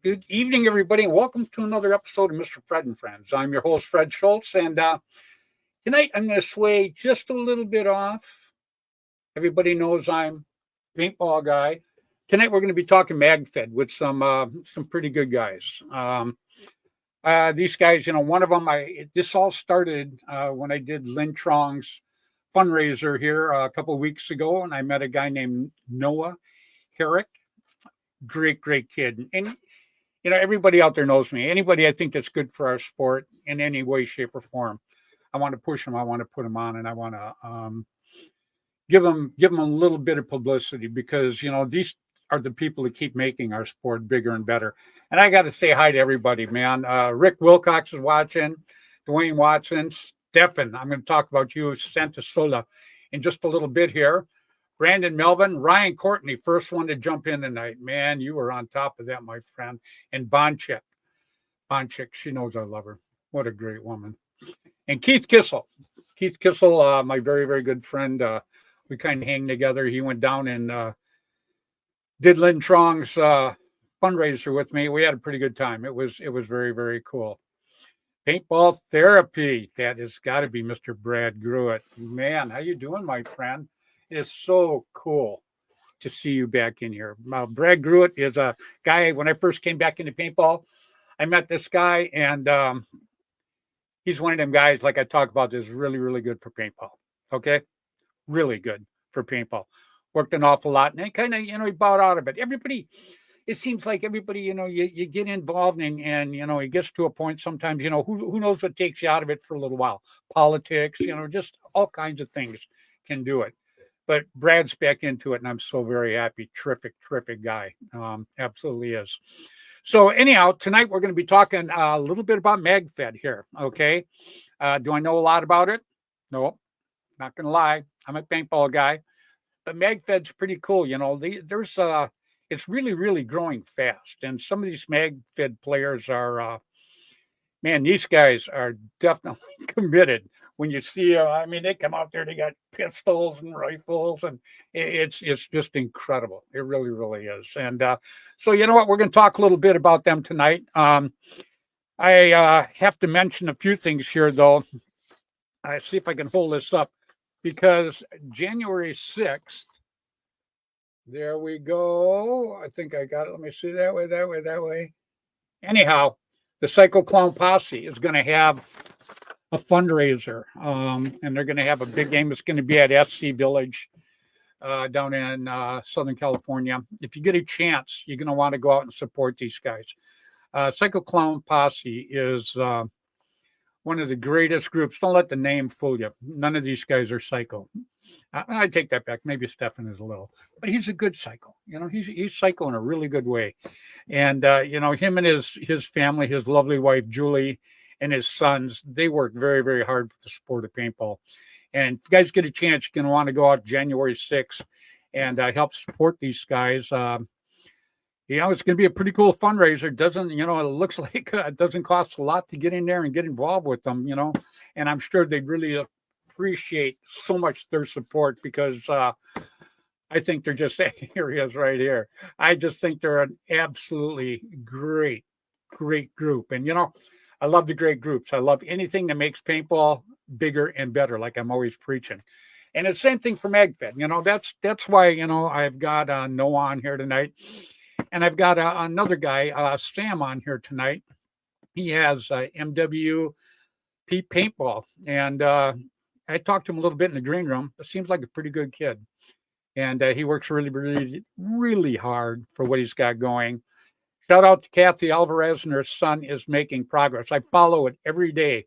Good evening, everybody, and welcome to another episode of Mr. Fred and Friends. I'm your host, Fred Schultz, and tonight I'm going to sway just a little bit off. Everybody knows I'm a paintball guy. Tonight we're going to be talking MagFed with some pretty good guys. These guys, one of them, this all started when I did Lynn Trong's fundraiser here a couple of weeks ago, and I met a guy named Noah Herrick. Great kid. And everybody out there knows me. Anybody I think that's good for our sport in any way, shape, or form, I want to push them. I want to put them on, and I want to give them a little bit of publicity because these are the people that keep making our sport bigger and better. And I got to say hi to everybody, man. Rick Wilcox is watching. Dwayne Watson, Stefan. I'm going to talk about you, Santa Sola, in just a little bit here. Brandon Melvin, Ryan Courtney, first one to jump in tonight. Man, you were on top of that, my friend. And Bonchik, she knows I love her. What a great woman. And Keith Kissel, my very, very good friend. We kind of hang together. He went down and did Lynn Trong's fundraiser with me. We had a pretty good time. It was very, very cool. Paintball therapy. That has got to be Mr. Brad Gruitt. Man, how you doing, my friend? It is so cool to see you back in here. Brad Gruitt is a guy, when I first came back into paintball, I met this guy, and he's one of them guys, like I talk about, is really, really good for paintball. Okay? Really good for paintball. Worked an awful lot, and then kind of, he bowed out of it. It seems like everybody, you get involved and it gets to a point sometimes, who knows what takes you out of it for a little while. Politics, just all kinds of things can do it. But Brad's back into it, and I'm so very happy. Terrific guy. Absolutely is. So anyhow, tonight we're going to be talking a little bit about MagFed here, okay? Do I know a lot about it? No, not going to lie. I'm a paintball guy. But MagFed's pretty cool. It's really, really growing fast. And some of these MagFed players are, these guys are definitely committed. When you see they come out there, they got pistols and rifles, and it's just incredible. It really, really is. And so you know what? We're going to talk a little bit about them tonight. I have to mention a few things here, though. I see if I can hold this up, because January 6th, there we go. I think I got it. Let me see, that way. Anyhow, the Psycho Clown Posse is going to have a fundraiser, and they're going to have a big game. It's going to be at SC Village down in Southern California. If you get a chance, you're going to want to go out and support these guys. Psycho Clown Posse is one of the greatest groups. Don't let the name fool you. None of these guys are psycho. I take that back. Maybe Stefan is a little, but he's a good psycho. He's psycho in a really good way. And him and his family, his lovely wife Julie, and his sons, they work very, very hard for the sport of paintball. And if you guys get a chance, you're going to want to go out January 6th and help support these guys. It's going to be a pretty cool fundraiser. It looks like it doesn't cost a lot to get in there and get involved with them, and I'm sure they'd really appreciate so much their support, because I think they're just, here he is right here. I just think they're an absolutely great group. And, I love the great groups. I love anything that makes paintball bigger and better, like I'm always preaching. And it's the same thing for MagFed. That's why, I've got Noah on here tonight. And I've got another guy, Sam, on here tonight. He has MWP Paintball. And I talked to him a little bit in the green room. It seems like a pretty good kid. And he works really, really, really hard for what he's got going. Shout out to Kathy Alvarez, and her son is making progress. I follow it every day,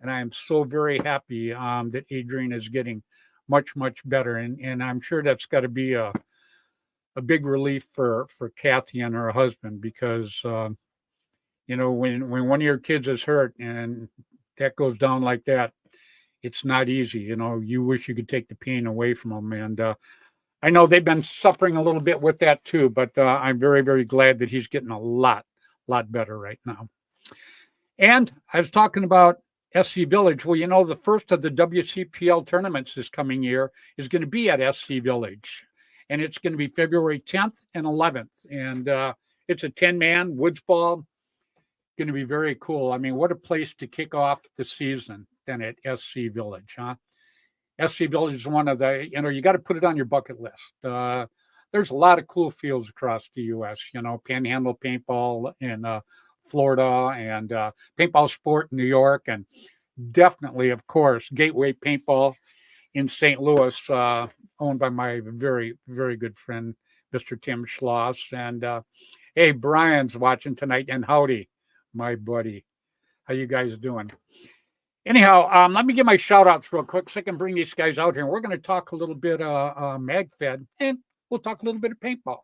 and I am so very happy that Adrian is getting much, much better. And I'm sure that's got to be a big relief for Kathy and her husband, because, when one of your kids is hurt and that goes down like that, it's not easy. You wish you could take the pain away from them. And I know they've been suffering a little bit with that too, but I'm very, very glad that he's getting a lot better right now. And I was talking about SC Village. Well, the first of the WCPL tournaments this coming year is going to be at SC Village, and it's going to be February 10th and 11th. And It's a 10-man woods ball. Going to be very cool. I mean, what a place to kick off the season than at SC Village, huh? SC Village is one of the, you got to put it on your bucket list. There's a lot of cool fields across the U.S., Panhandle Paintball in Florida and Paintball Sport in New York. And definitely, of course, Gateway Paintball in St. Louis, owned by my very, very good friend, Mr. Tim Schloss. And hey, Brian's watching tonight. And howdy, my buddy. How you guys doing? Anyhow, let me give my shout outs real quick so I can bring these guys out here. And we're going to talk a little bit MagFed, and we'll talk a little bit of paintball.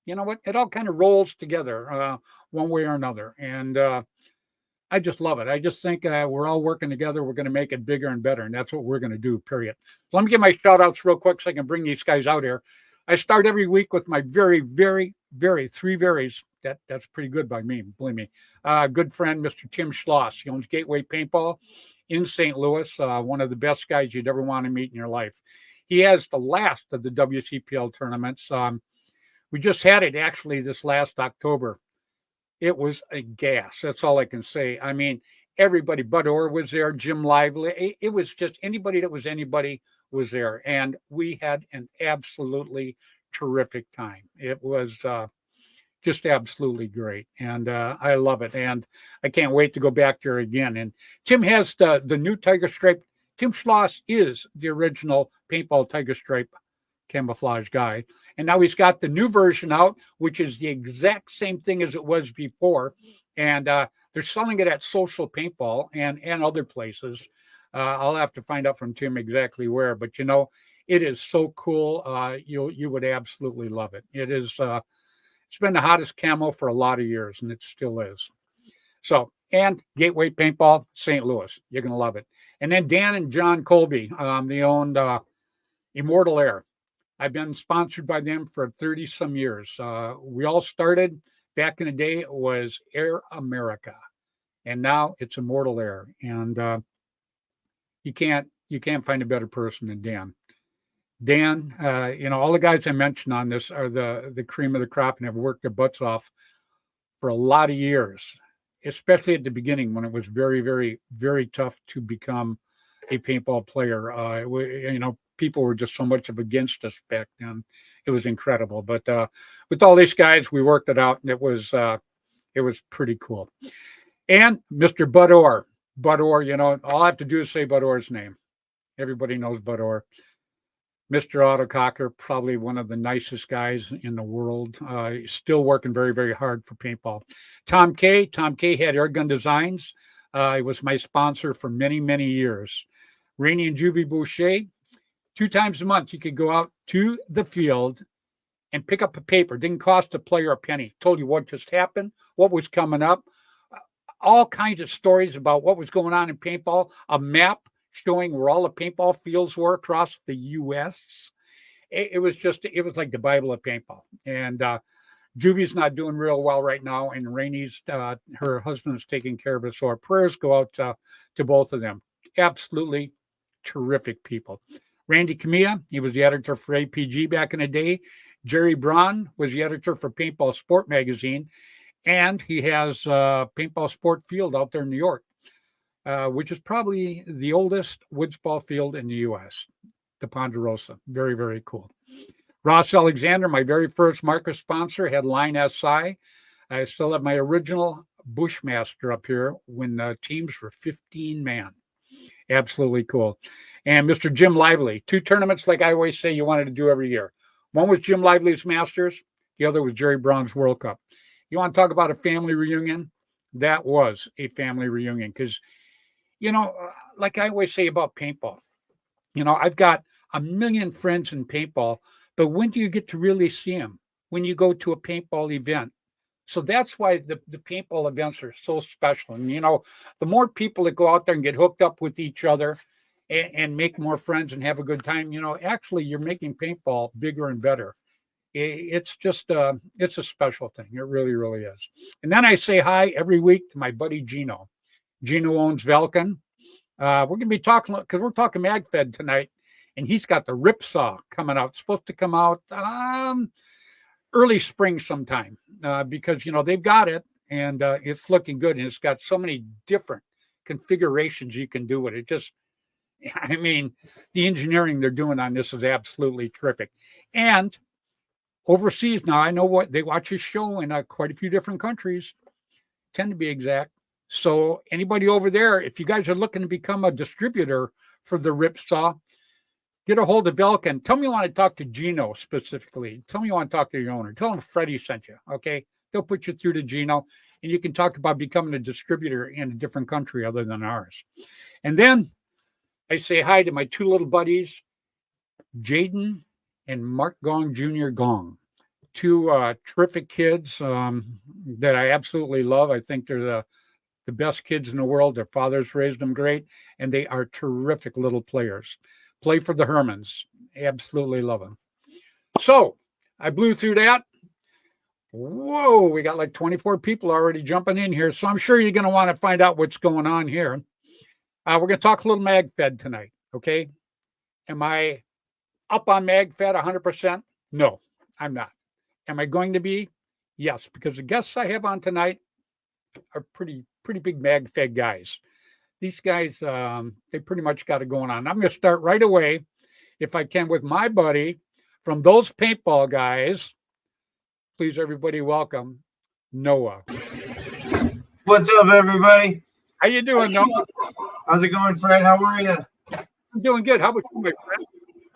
You know what? It all kind of rolls together one way or another. And I just love it. I just think we're all working together. We're going to make it bigger and better. And that's what we're going to do, period. So let me give my shout outs real quick so I can bring these guys out here. I start every week with my very, very, very three varies. That's pretty good by me, believe me. Good friend, Mr. Tim Schloss. He owns Gateway Paintball in St. Louis, one of the best guys you'd ever want to meet in your life. He has the last of the WCPL tournaments. We just had it actually this last October. It was a gas. That's all I can say. I mean, everybody, Bud Orr was there, Jim Lively. It was just anybody that was anybody was there. And we had an absolutely terrific time. It was just absolutely great. And I love it. And I can't wait to go back there again. And Tim has the new Tiger Stripe. Tim Schloss is the original paintball Tiger Stripe camouflage guy. And now he's got the new version out, which is the exact same thing as it was before. And they're selling it at Social Paintball and other places. I'll have to find out from Tim exactly where, but it is so cool. You would absolutely love it. It is, it's been the hottest camo for a lot of years, and it still is. So, and Gateway Paintball, St. Louis. You're going to love it. And then Dan and John Colby, they owned Immortal Air. I've been sponsored by them for 30 some years. We all started back in the day, it was Air America, and now it's Immortal Air. And you can't find a better person than Dan. Dan, all the guys I mentioned on this are the cream of the crop and have worked their butts off for a lot of years, especially at the beginning when it was very, very, very tough to become a paintball player. People were just so much of against us back then. It was incredible. But with all these guys, we worked it out, and it was pretty cool. And Mr. Bud Orr. Bud Orr, all I have to do is say Bud Orr's name. Everybody knows Bud Orr. Mr. Autococker, probably one of the nicest guys in the world. Still working very, very hard for paintball. Tom K. Tom K. had Airgun Designs. He was my sponsor for many, many years. Rainey and Juvie Boucher. 2 times a month, you could go out to the field and pick up a paper. Didn't cost a player a penny. Told you what just happened, what was coming up, all kinds of stories about what was going on in paintball, a map showing where all the paintball fields were across the U.S. It was like the Bible of paintball. And Juvie's not doing real well right now, and Rainey's, her husband's taking care of it. So our prayers go out to both of them. Absolutely terrific people. Randy Camilla, he was the editor for APG back in the day. Jerry Braun was the editor for Paintball Sport magazine, and he has Paintball Sport Field out there in New York, which is probably the oldest woods ball field in the U.S., the Ponderosa. Very, very cool. Ross Alexander, my very first marker sponsor, had Line SI. I still have my original Bushmaster up here when the teams were 15-man. Absolutely cool. And Mr. Jim Lively, 2 tournaments, like I always say, you wanted to do every year. One was Jim Lively's Masters. The other was Jerry Brown's World Cup. You want to talk about a family reunion? That was a family reunion because, like I always say about paintball, I've got a million friends in paintball, but when do you get to really see them? When you go to a paintball event. So that's why the paintball events are so special. And, the more people that go out there and get hooked up with each other and make more friends and have a good time, actually you're making paintball bigger and better. It's just, it's a special thing. It really, really is. And then I say hi every week to my buddy Gino. Gino owns Velkin. We're going to be talking, because we're talking MagFed tonight, and he's got the Ripsaw coming out. It's supposed to come out early spring sometime because, they've got it and it's looking good. And it's got so many different configurations you can do with it. Just, I mean, the engineering they're doing on this is absolutely terrific. And overseas now, I know what they watch his show in quite a few different countries, 10 to be exact. So anybody over there, if you guys are looking to become a distributor for the Ripsaw, get a hold of Elkin. Tell me you want to talk to Gino specifically. Tell me you want to talk to your owner. Tell him Freddy sent you, okay? They'll put you through to Gino, and you can talk about becoming a distributor in a different country other than ours. And then I say hi to my two little buddies, Jaden and Mark Gong Jr. Gong. Two terrific kids that I absolutely love. I think they're the best kids in the world. Their fathers raised them great, and they are terrific little players. Play for the Hermans. Absolutely love them. So I blew through that. Whoa, we got like 24 people already jumping in here. So I'm sure you're going to want to find out what's going on here. We're going to talk a little MagFed tonight, okay? Am I up on MagFed 100%? No, I'm not. Am I going to be? Yes, because the guests I have on tonight are pretty big MagFed guys. These guys, they pretty much got it going on. I'm going to start right away, if I can, with my buddy from those paintball guys. Please, everybody, welcome Noah. What's up, everybody? How you doing, Noah? How's it going, Fred? How are you? I'm doing good. How about you, my friend?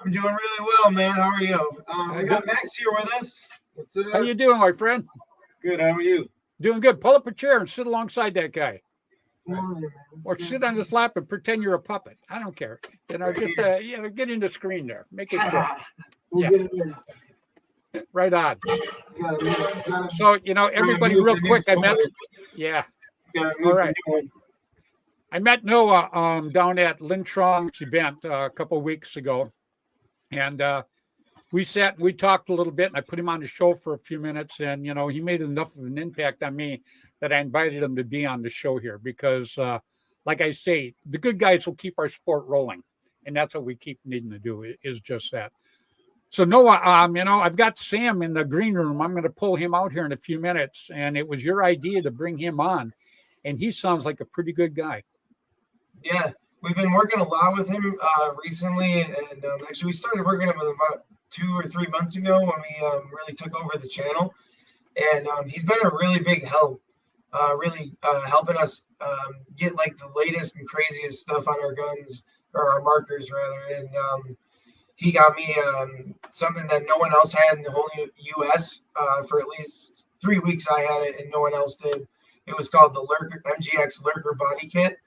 I'm doing really well, man. How are you? We got Max here with us. What's up? How you doing, my friend? Good. How are you? Doing good. Pull up a chair and sit alongside that guy. Or sit on his lap and pretend you're a puppet. I don't care. Just get in the screen there. Make it good. Yeah. Right on. So, everybody real quick, I met. Yeah. All right. I met Noah down at Lin Chong's event a couple of weeks ago. And we sat and we talked a little bit, and I put him on the show for a few minutes. And, he made enough of an impact on me that I invited him to be on the show here because, like I say, the good guys will keep our sport rolling. And that's what we keep needing to do is just that. So, Noah, I've got Sam in the green room. I'm going to pull him out here in a few minutes. And it was your idea to bring him on. And he sounds like a pretty good guy. Yeah, we've been working a lot with him recently. And actually, we started working with him about 2 or 3 months ago when we really took over the channel. And he's been a really big help, really helping us get like the latest and craziest stuff on our guns, or our markers rather. And he got me something that no one else had in the whole U.S. For at least 3 weeks. I had it and no one else did. It was called the Lurker MGX Lurker Body Kit,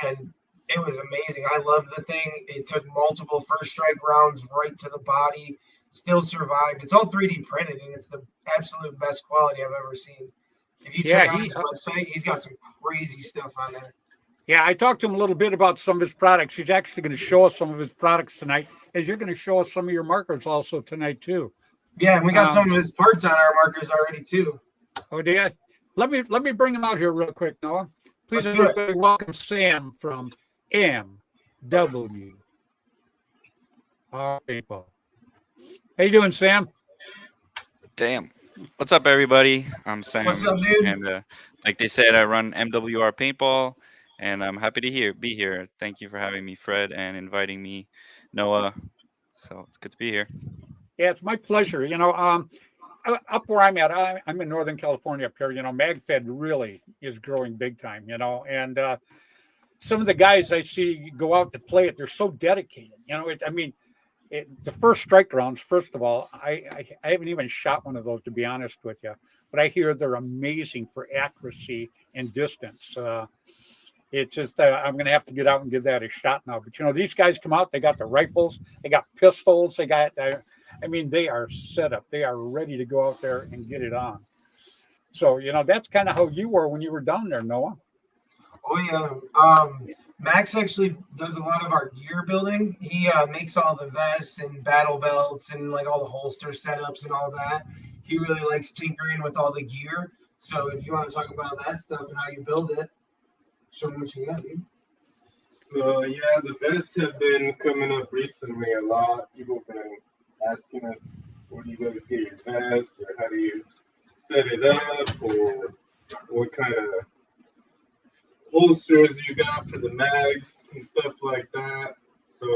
and it was amazing. I loved the thing. It took multiple first strike rounds right to the body, still survived. It's all 3D printed, and it's the absolute best quality I've ever seen. If you check out his website, he's got some crazy stuff on there. Yeah, I talked to him a little bit about some of his products. He's actually going to show us some of his products tonight, as you're going to show us some of your markers also tonight, too. Yeah, and we got some of his parts on our markers already, too. Oh, do you? Let me bring him out here real quick, Noah. Please, everybody, welcome Sam from MW. Paintball. How you doing, Sam? Damn. What's up, everybody? I'm Sam. What's up, dude? And like they said, I run MWR Paintball, and I'm happy to be here. Thank you for having me, Fred, and inviting me, Noah. So it's good to be here. Yeah, it's my pleasure. Up where I'm at, I'm in Northern California up here. MagFed really is growing big time, and some of the guys I see go out to play it, they're so dedicated. The first strike rounds, first of all, I haven't even shot one of those, to be honest with you, but I hear they're amazing for accuracy and distance. It's just I'm going to have to get out and give that a shot now. But, these guys come out, they got the rifles, they got pistols, they are set up. They are ready to go out there and get it on. So, that's kind of how you were when you were down there, Noah. Oh, yeah. Max actually does a lot of our gear building. He makes all the vests and battle belts and like all the holster setups and all that. He really likes tinkering with all the gear. So if you want to talk about that stuff and how you build it, show me what you got, dude. So the vests have been coming up recently a lot. People have been asking us where do you guys get your vests, or how do you set it up, or what kind of holsters you got for the mags and stuff like that. So,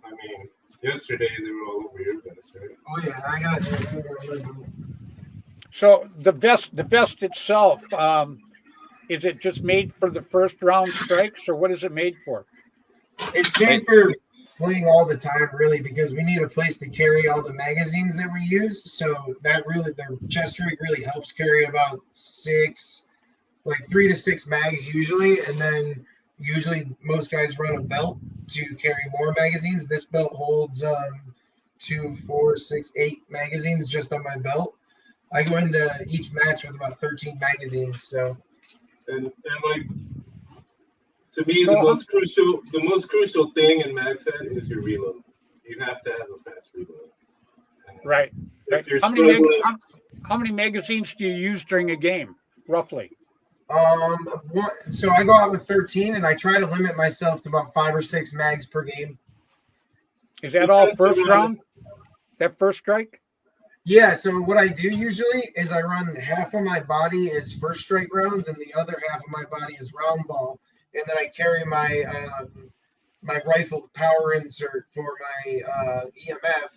I mean, yesterday they were all over your vest, right? Oh yeah, I got it. So the vest itself, is it just made for the first round strikes, or what is it made for? It's made for playing all the time, really, because we need a place to carry all the magazines that we use. So that really, the chest rig really helps carry about like 3 to 6 mags usually, and then usually most guys run a belt to carry more magazines. This belt holds 2, 4, 6, 8 magazines just on my belt. I go into each match with about 13 magazines. So, and like to me, So the most crucial thing in MagFed is your reload. You have to have a fast reload. And right, right. if you're How many mag- struggling, how many magazines do you use during a game, roughly? so I go out with 13, and I try to limit myself to about 5 or 6 mags per game. Is that it all tends to first run. round? That first strike? Yeah, so what I do usually is I run half of my body as first strike rounds, and the other half of my body is round ball, and then I carry my rifle power insert for my EMF,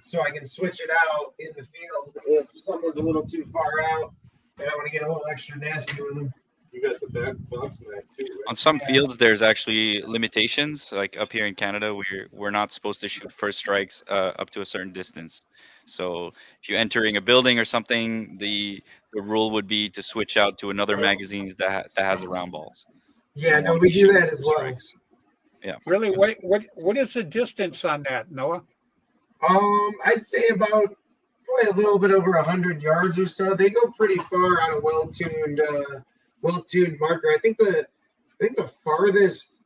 so I can switch it out in the field if someone's a little too far out, and I want to get a little extra nasty with them. You got the back box mag too, On right? some Yeah. fields, there's actually limitations. Like up here in Canada, we're not supposed to shoot first strikes up to a certain distance. So if you're entering a building or something, the rule would be to switch out to another magazines that has round balls. You Yeah, don't no, want to we be do shooting that as first well. strikes. Yeah. Really? 'Cause What is the distance on that, Noah? I'd say about probably a little bit over 100 yards or so. They go pretty far on a well-tuned marker. I think the farthest,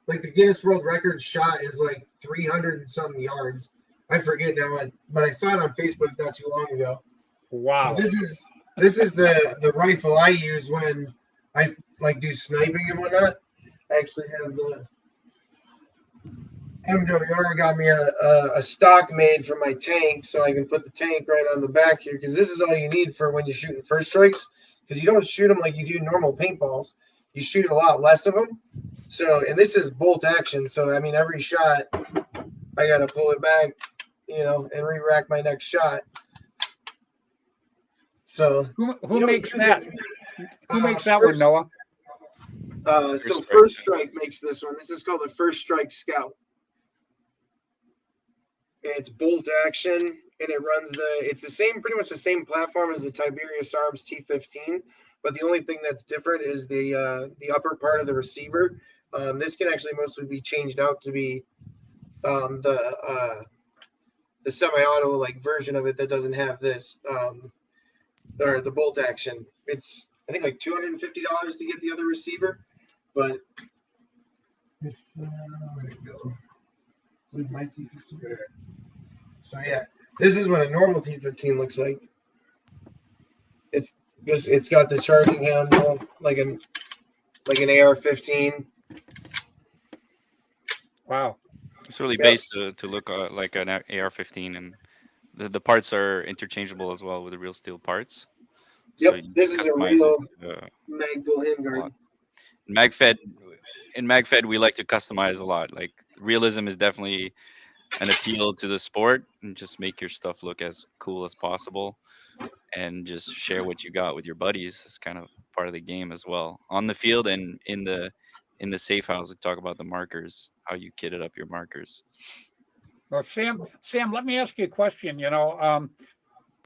like the Guinness World Record shot is like 300 and some yards. I forget now, but I saw it on Facebook not too long ago. Wow. This is the rifle I use when I like do sniping and whatnot. I actually have the MWR got me a stock made for my tank, so I can put the tank right on the back here, because this is all you need for when you're shooting first strikes, because you don't shoot them like you do normal paintballs. You shoot a lot less of them. So, and this is bolt action, so I mean every shot I gotta pull it back, and re-rack my next shot. So Who you don't makes use that? it. Who makes that one, First, Noah? so First Strike. First Strike makes this one. This is called the First Strike Scout. It's bolt action, and it runs it's pretty much the same platform as the Tiberius Arms T15, but the only thing that's different is the upper part of the receiver. This can actually mostly be changed out to be the semi-auto like version of it that doesn't have this or the bolt action. It's I think like $250 to get the other receiver, but where'd it go? Where'd my T15 go? So yeah, this is what a normal T15 looks like. It's got the charging handle like an AR-15. Wow. It's really Yep. based to look like an AR-15, and the parts are interchangeable as well with the real steel parts. So Yep, you this is a customize real it mag dual a handguard. lot. MagFed, in MagFed, we like to customize a lot. Like realism is definitely an appeal to the sport, and just make your stuff look as cool as possible, and just share what you got with your buddies. It's kind of part of the game as well on the field, and in the safe house. We talk about the markers, how you kitted up your markers. Well, Sam, let me ask you a question.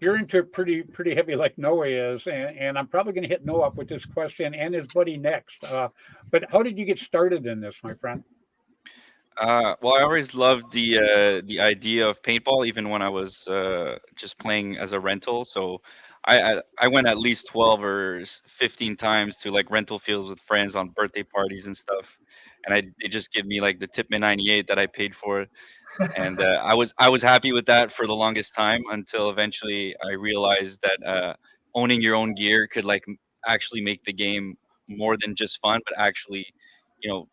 You're into pretty heavy like Noah is, and I'm probably going to hit Noah up with this question and his buddy next. But how did you get started in this, my friend? Well, I always loved the idea of paintball, even when I was just playing as a rental. So I went at least 12 or 15 times to like rental fields with friends on birthday parties and stuff, and they just give me like the Tipman 98 that I paid for, and I was happy with that for the longest time, until eventually I realized that owning your own gear could like actually make the game more than just fun, but actually, you know,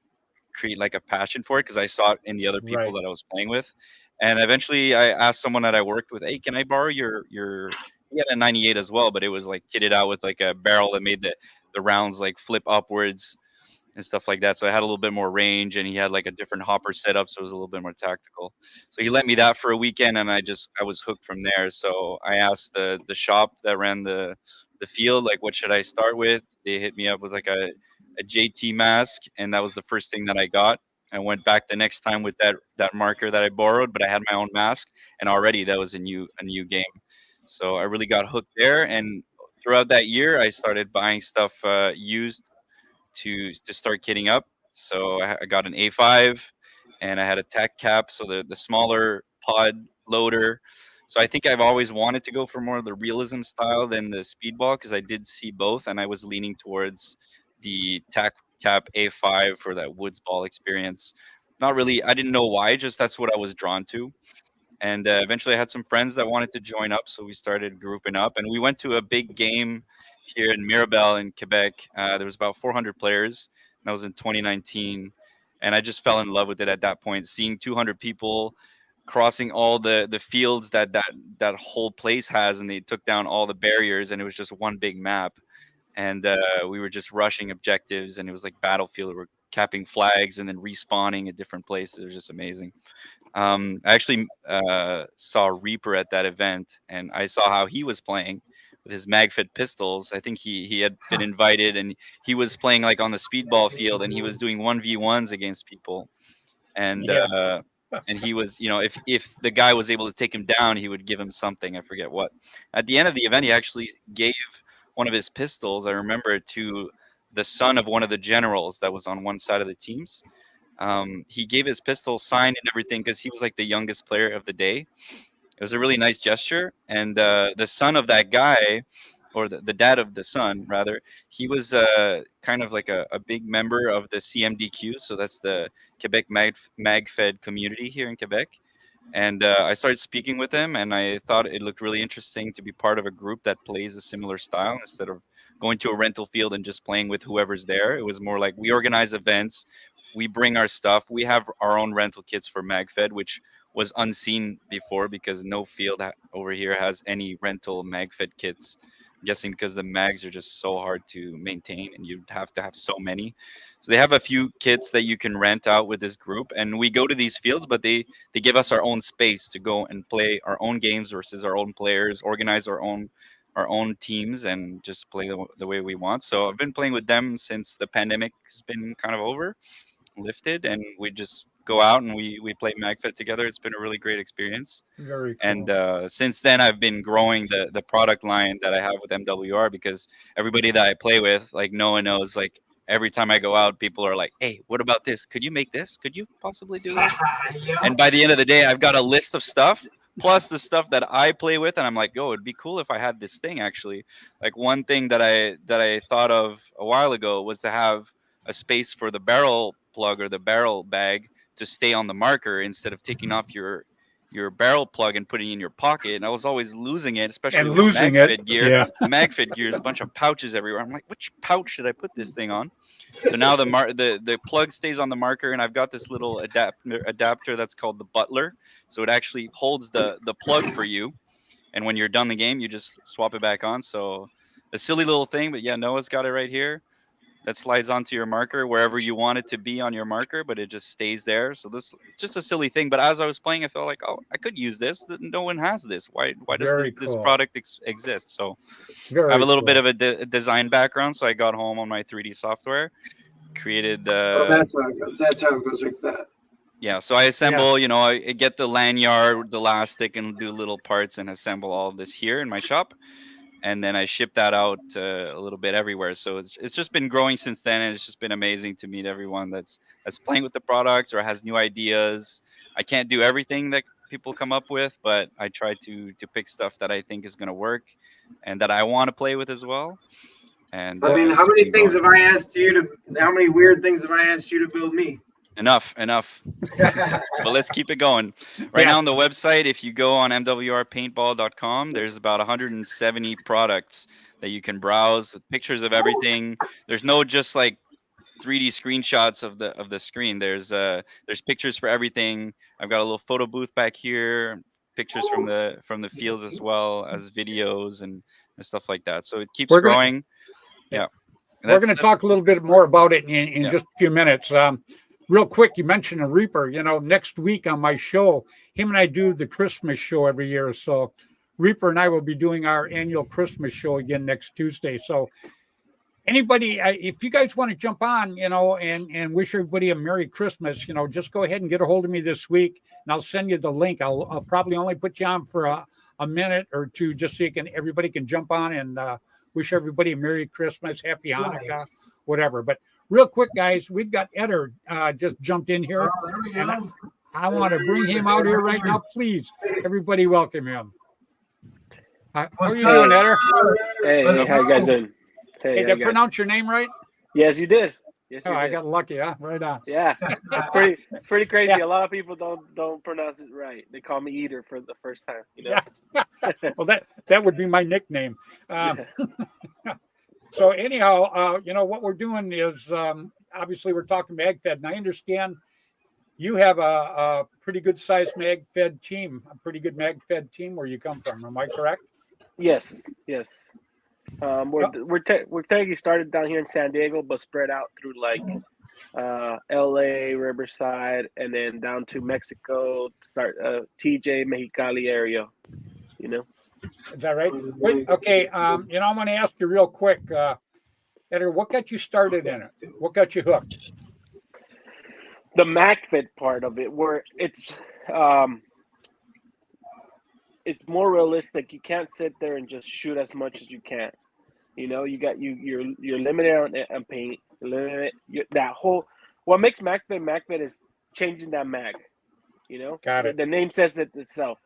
create like a passion for it, because I saw it in the other people Right. that I was playing with. And eventually, I asked someone that I worked with, "Hey, can I borrow your?" He had a 98 as well, but it was like kitted out with like a barrel that made the rounds like flip upwards and stuff like that. So I had a little bit more range, and he had like a different hopper setup, so it was a little bit more tactical. So he lent me that for a weekend, and I was hooked from there. So I asked the shop that ran the field, like, what should I start with? They hit me up with like a JT mask, and that was the first thing that I got. I went back the next time with that marker that I borrowed, but I had my own mask, and already that was a new game. So I really got hooked there, and throughout that year, I started buying stuff used to start kitting up. So I got an A5, and I had a tech cap, so the smaller pod loader. So I think I've always wanted to go for more of the realism style than the speedball because I did see both, and I was leaning towards the tech cap A5 for that woods ball experience. Not really, I didn't know why, just that's what I was drawn to. And eventually, I had some friends that wanted to join up, so we started grouping up, and we went to a big game here in Mirabel in Quebec. There was about 400 players. And that was in 2019, and I just fell in love with it at that point. Seeing 200 people crossing all the fields that whole place has, and they took down all the barriers, and it was just one big map. And we were just rushing objectives, and it was like Battlefield. We were capping flags and then respawning at different places. It was just amazing. I actually saw Reaper at that event, and I saw how he was playing with his MagFed pistols. I think he had been invited, and he was playing like on the speedball field, and he was doing 1v1s against people. And Yeah. and he was, if the guy was able to take him down, he would give him something. I forget what. At the end of the event, he actually gave one of his pistols. I remember to the son of one of the generals that was on one side of the teams. He gave his pistol signed and everything because he was like the youngest player of the day. It was a really nice gesture. And the son of that guy, or the dad of the son, rather, he was kind of like a big member of the CMDQ. So that's the Quebec MagFed community here in Quebec. And I started speaking with him, and I thought it looked really interesting to be part of a group that plays a similar style instead of going to a rental field and just playing with whoever's there. It was more like we organize events, we bring our stuff, we have our own rental kits for MagFed, which was unseen before because no field over here has any rental MagFed kits. I'm guessing because the mags are just so hard to maintain, and you'd have to have so many. So they have a few kits that you can rent out with this group, and we go to these fields, but they give us our own space to go and play our own games versus our own players, organize our own teams, and just play the way we want. So I've been playing with them since the pandemic has been kind of lifted, and we just go out and we play MagFed together. It's been a really great experience. Very cool. And since then, I've been growing the product line that I have with MWR because everybody that I play with, like no one knows, like every time I go out, people are like, "Hey, what about this? Could you make this? Could you possibly do this?" And by the end of the day, I've got a list of stuff plus the stuff that I play with, and I'm like, "Oh, it'd be cool if I had this thing actually." Like one thing that I thought of a while ago was to have a space for the barrel plug or the barrel bag to stay on the marker instead of taking off your barrel plug and putting it in your pocket. And I was always losing it, especially And with losing it. MagFed gear. Yeah. The MagFed gear is a bunch of pouches everywhere. I'm like, which pouch should I put this thing on? So now the plug stays on the marker, and I've got this little adapter that's called the Butler. So it actually holds the plug for you, and when you're done the game, you just swap it back on. So a silly little thing, but yeah, Noah's got it right here. That slides onto your marker wherever you want it to be on your marker, but it just stays there. So this is just a silly thing. But as I was playing, I felt like, oh, I could use this. No one has this. Why does Very this cool. product exist? So Very I have a little cool. bit of a design background. So I got home on my 3D software, created Oh, that's how it goes. That's how it goes like that. yeah. So I assemble, I get the lanyard, the elastic, and do little parts and assemble all of this here in my shop. And then I ship that out a little bit everywhere. So it's just been growing since then, and it's just been amazing to meet everyone that's playing with the products or has new ideas. I can't do everything that people come up with, but I try to pick stuff that I think is going to work and that I want to play with as well. And I mean, how it's many been things growing. have I asked you to? How many weird things have I asked you to build me? Enough. But let's keep it going. Right now on the website, if you go on mwrpaintball.com, there's about 170 products that you can browse with pictures of everything. There's no just like 3D screenshots of the screen. There's pictures for everything. I've got a little photo booth back here, pictures from the fields as well as videos and stuff like that. So it keeps We're gonna- growing. Yeah. And We're going to talk a little bit more about it in Yeah. just a few minutes. Real quick, you mentioned a Reaper. You know, next week on my show, him and I do the Christmas show every year. So Reaper and I will be doing our annual Christmas show again next Tuesday. So anybody, if you guys want to jump on, you know, and wish everybody a Merry Christmas, you know, just go ahead and get a hold of me this week, and I'll send you the link. I'll probably only put you on for a minute or two, just so everybody can jump on and wish everybody a Merry Christmas, Happy Hanukkah, whatever. But real quick, guys, we've got Eder just jumped in here, and I want to bring him out here right now. Please, everybody, welcome him. How are you doing, Eder? Hey, how you guys doing? Hey, did I pronounce your name right? Yes, you did. Yes, I got lucky, huh? Right on. Yeah, it's pretty crazy. Yeah. A lot of people don't pronounce it right. They call me Eater for the first time. You know. Yeah. Well, that would be my nickname. So anyhow, you know what we're doing is obviously we're talking MagFed, and I understand you have a pretty good sized MagFed team, a pretty good MagFed team where you come from. Am I correct? Yes. We're technically started down here in San Diego, but spread out through like LA, Riverside, and then down to Mexico, start TJ, Mexicali area. You know. Is that right? Wait, okay. You know, I'm going to ask you real quick, Eder, what got you started in it? What got you hooked? The MagFed part of it, where it's more realistic. You can't sit there and just shoot as much as you can. You know, you're limited on paint. What makes MagFed is changing that mag. You know, got it. The name says it itself.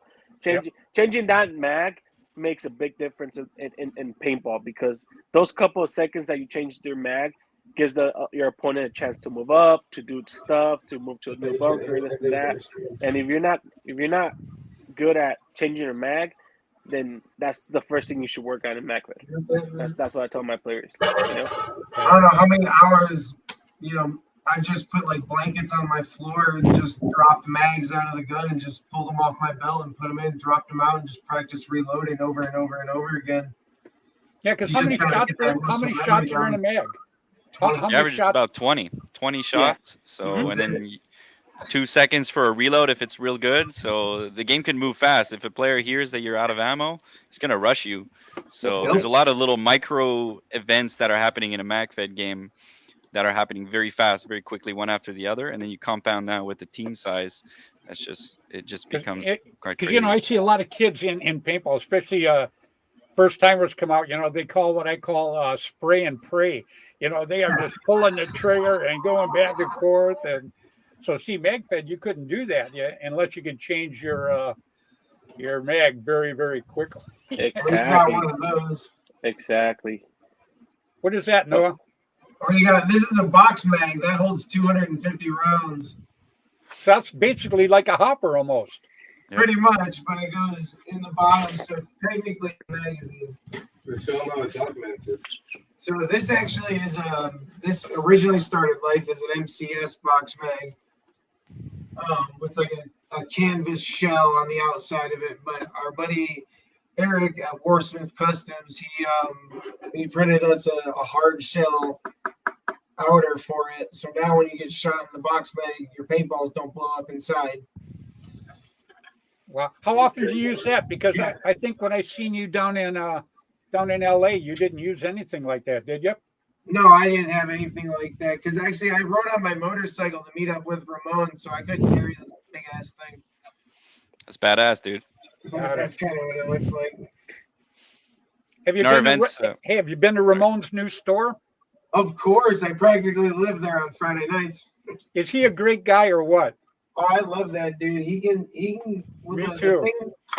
Changing that mag makes a big difference in paintball, because those couple of seconds that you change their mag gives your opponent a chance to move up, to do stuff, to move to a new bunker, this and that. And if you're not good at changing your mag, then that's the first thing you should work on in MagFed. That's what I tell my players. You know? I don't know how many hours, you know, I just put like blankets on my floor and just dropped mags out of the gun and just pulled them off my belt and put them in, dropped them out, and just practiced reloading over and over and over again. Yeah, because how many shots are in a mag? How average is about 20 shots. Yeah. So and then 2 seconds for a reload if it's real good. So the game can move fast. If a player hears that you're out of ammo, he's gonna rush you. So there's a lot of little micro events that are happening in a MagFed game that are happening very fast, very quickly, one after the other, and then you compound that with the team size. It just becomes quite crazy. Because you know, I see a lot of kids in paintball, especially first timers come out. You know, they call what I call spray and pray. You know, they are just pulling the trigger and going back and forth. And so, see, MagFed, you couldn't do that unless you could change your mag very, very quickly. Exactly. What is that, Noah? Or this is a box mag that holds 250 rounds. So that's basically like a hopper almost. Yep. Pretty much, but it goes in the bottom, so it's technically a magazine. So this actually is this originally started life as an MCS box mag, with like a canvas shell on the outside of it. But our buddy Eric at Warsmith Customs, he printed us a hard shell outer for it. So now when you get shot in the box mag, your paintballs don't blow up inside. Wow. How often do you use that? Because I think when I seen you down in LA, you didn't use anything like that, did you? No, I didn't have anything like that, because actually I rode on my motorcycle to meet up with Ramon, so I couldn't carry this big ass thing. That's badass, dude. That's kind of what it looks like. Have you been to Ramon's new store? Of course, I practically live there on Friday nights. Is he a great guy or what? Oh, I love that dude. He can. Me too. The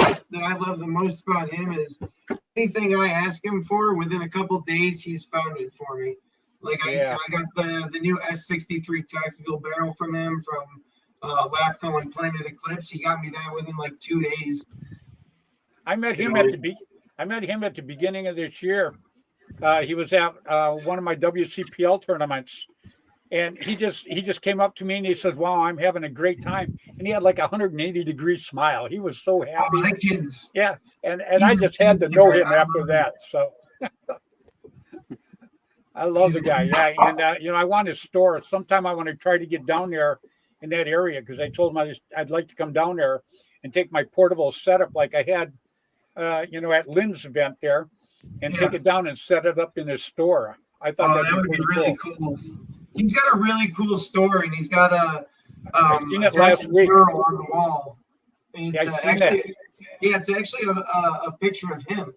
thing that I love the most about him is anything I ask him for, within a couple days, he's found it for me. Like I got the new S63 tactical barrel from him from Lapco and Planet Eclipse. He got me that within like 2 days. I met him at the beginning of this year. He was at one of my WCPL tournaments, And he just came up to me and he says, "Wow, I'm having a great time." And he had like 180-degree smile. He was so Oh, happy. that kid's. Yeah, and I just had to know him after that. So I love the guy. Yeah, and I want his store. Sometime I want to try to get down there in that area because I told him I'd like to come down there and take my portable setup like I had, at Lynn's event there, and take it down and set it up in his store. I thought that would be really cool. He's got a really cool store, and he's got I seen it last week mural on the wall. And yeah, it's, I seen that. Yeah, it's actually a picture of him.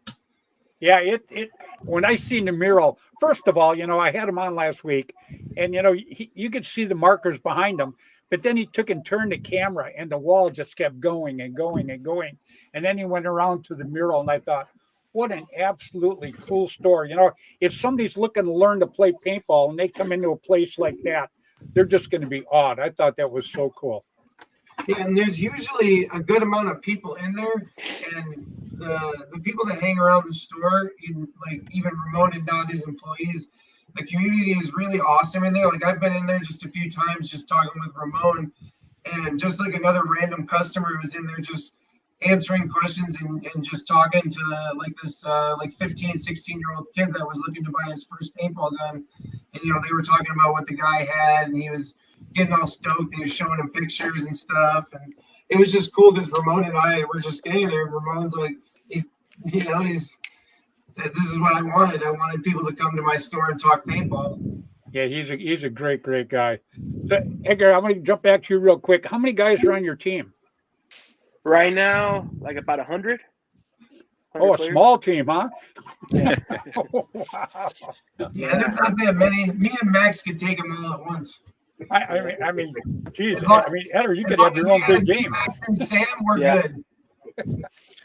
Yeah, it when I seen the mural, first of all, I had him on last week, and you could see the markers behind him, but then he took and turned the camera, and the wall just kept going and going and going, and then he went around to the mural, and I thought, what an absolutely cool store. If somebody's looking to learn to play paintball and they come into a place like that, they're just going to be awed. I thought that was so cool. Yeah, and there's usually a good amount of people in there, and the people that hang around the store, even Ramon and Don, his employees, the community is really awesome in there. Like I've been in there just a few times, just talking with Ramon, and just like another random customer was in there just answering questions and just talking to like this 15, 16-year-old kid that was looking to buy his first paintball gun. And they were talking about what the guy had, and he was getting all stoked. He was showing him pictures and stuff, and it was just cool because Ramon and I were just standing there, and Ramon's like, this is what I wanted. I wanted people to come to my store and talk paintball. Yeah, he's a great guy. So, Edgar, I'm going to jump back to you real quick. How many guys are on your team? Right now, like about 100. Oh, a players. Small team, huh? Yeah. Wow. Yeah, there's not that many. Me and Max could take them all at once. I mean, geez. Edgar, you could have your own big game. Max and Sam, we're good.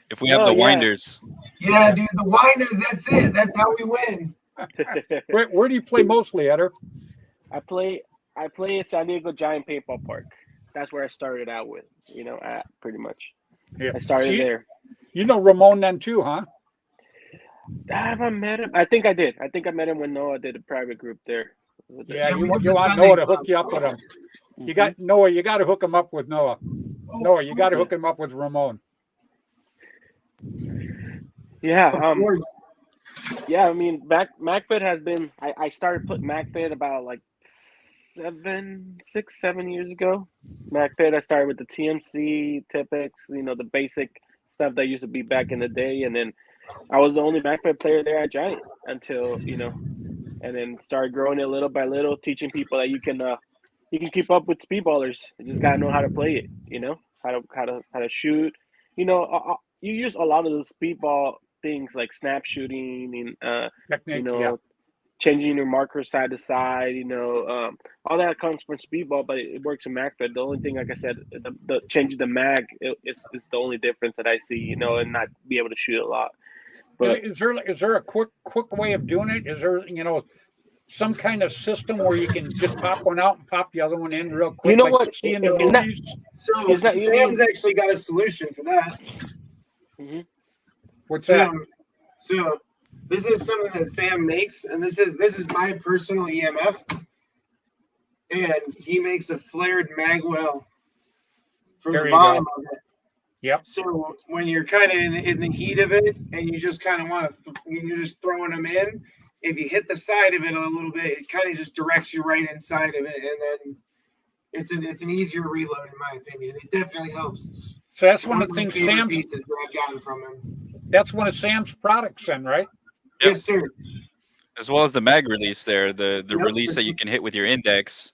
If we have the winders. Yeah, dude, the winders. That's it. That's how we win. Where do you play mostly, Edgar? I play at San Diego Giant Paintball Park. That's where I started out with. At pretty much. Yeah. I started there. You know Ramon then too, huh? Have I met him? I think I did. I think I met him when Noah did a private group there. Yeah, you want Noah to hook you up with him. You got Noah. You got to hook him up with Noah. Noah, you got to hook him up with Ramon. Yeah. Yeah. I mean, MacFed has been. I started putting MacFed about like 6, 7 years ago. MacFed. I started with the TMC, Tipex. The basic stuff that used to be back in the day, and then I was the only MacFed player there at Giant until and then started growing it little by little, teaching people that you can keep up with speedballers. You just gotta know how to play it. How to shoot. You use a lot of the speedball things like snap shooting and Technique, changing your marker side to side. All that comes from speedball, but it works in MacFed. The only thing, like I said, the changing the mag is the only difference that I see. And not be able to shoot a lot. But is there a quick way of doing it? Is there some kind of system where you can just pop one out and pop the other one in real quick? You know like what? You see in the movies? Sam's actually got a solution for that. Mm-hmm. What's that? So this is something that Sam makes, and this is my personal EMF, and he makes a flared mag well from the bottom of it. Yep. So when you're kind of in the heat of it, and you just kind of want to, you're just throwing them in. If you hit the side of it a little bit, it kind of just directs you right inside of it, and then it's an easier reload, in my opinion. It definitely helps. So that's one of the things Sam's pieces that I've gotten from him. That's one of Sam's products, then, right? Yep. Yes, sir. As well as the mag release there, the release that you can hit with your index.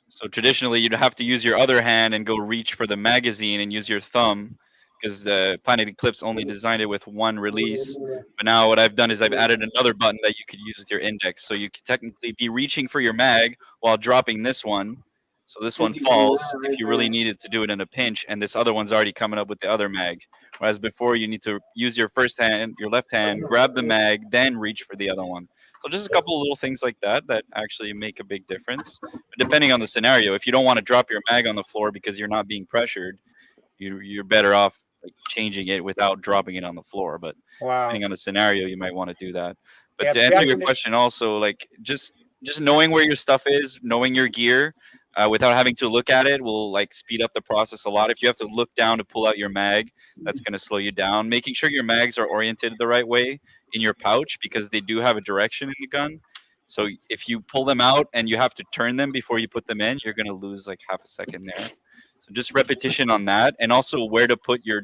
So traditionally, you'd have to use your other hand and go reach for the magazine and use your thumb, because Planet Eclipse only designed it with one release. But now what I've done is I've added another button that you could use with your index. So you could technically be reaching for your mag while dropping this one. So this one falls if you really needed to do it in a pinch, and this other one's already coming up with the other mag. Whereas before, you need to use your left hand, grab the mag, then reach for the other one. So just a couple of little things like that actually make a big difference. But depending on the scenario, if you don't want to drop your mag on the floor because you're not being pressured, you're better off changing it without dropping it on the floor. But depending on the scenario, you might want to do that. But to answer your question also, just just knowing where your stuff is, knowing your gear, without having to look at it will like speed up the process a lot. If you have to look down to pull out your mag, that's going to slow you down. Making sure your mags are oriented the right way in your pouch, because they do have a direction in the gun. So if you pull them out and you have to turn them before you put them in, you're going to lose like half a second there. So just repetition on that, and also where to put your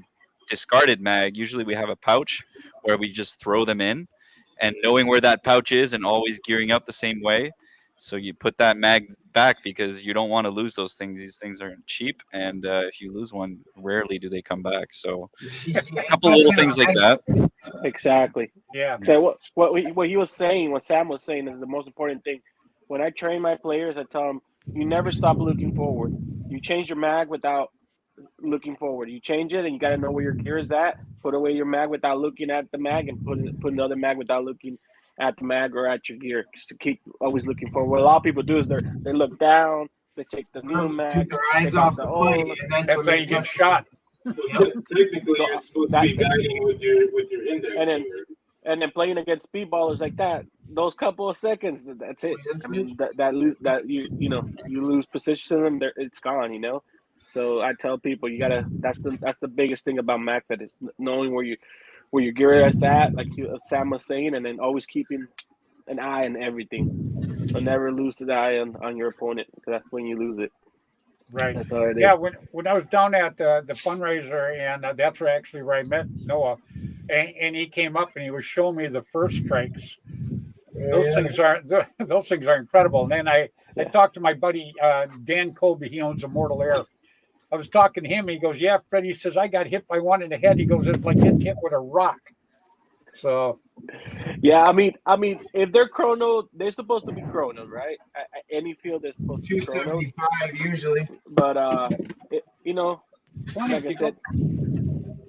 discarded mag. Usually we have a pouch where we just throw them in, and knowing where that pouch is and always gearing up the same way. So you put that mag back, because you don't want to lose those things. These things aren't cheap, and if you lose one, rarely do they come back. So Yeah, a couple little especially things on like mag- that. Exactly. Yeah. So what he was saying, what Sam was saying, is the most important thing. When I train my players, I tell them, you never stop looking forward. You change your mag without looking forward. You change it, and you got to know where your gear is at. Put away your mag without looking at the mag, and put another mag without looking at the mag or at your gear. Just to keep always looking forward. What a lot of people do is they look down, they take the new mag, Take their eyes take out off the the plate, old. and that's That's when how they you get cut. shot. Yep. Technically, you're supposed to be That- bagging with your index And then- finger. And then playing against speedballers like that, those couple of seconds, that's it. I mean, you lose position, and it's gone. So I tell people that's the biggest thing about MacFed is knowing where your gear is at, like Sam was saying, and then always keeping an eye on everything. So never lose the eye on your opponent, because that's when you lose it. Right. That's all it is. Yeah. When I was down at the fundraiser, and that's where I met Noah, and he came up and he was showing me the first strikes. Those things are incredible. And then I talked to my buddy Dan Colby. He owns Immortal Air. I was talking to him. He goes, "Yeah, Freddy," he says, "I got hit by one in the head." He goes, "It's like getting hit with a rock." So Yeah, I mean, if they're chrono, they're supposed to be chrono, right? Any field they're supposed to be chrono. 275 usually. But like I said,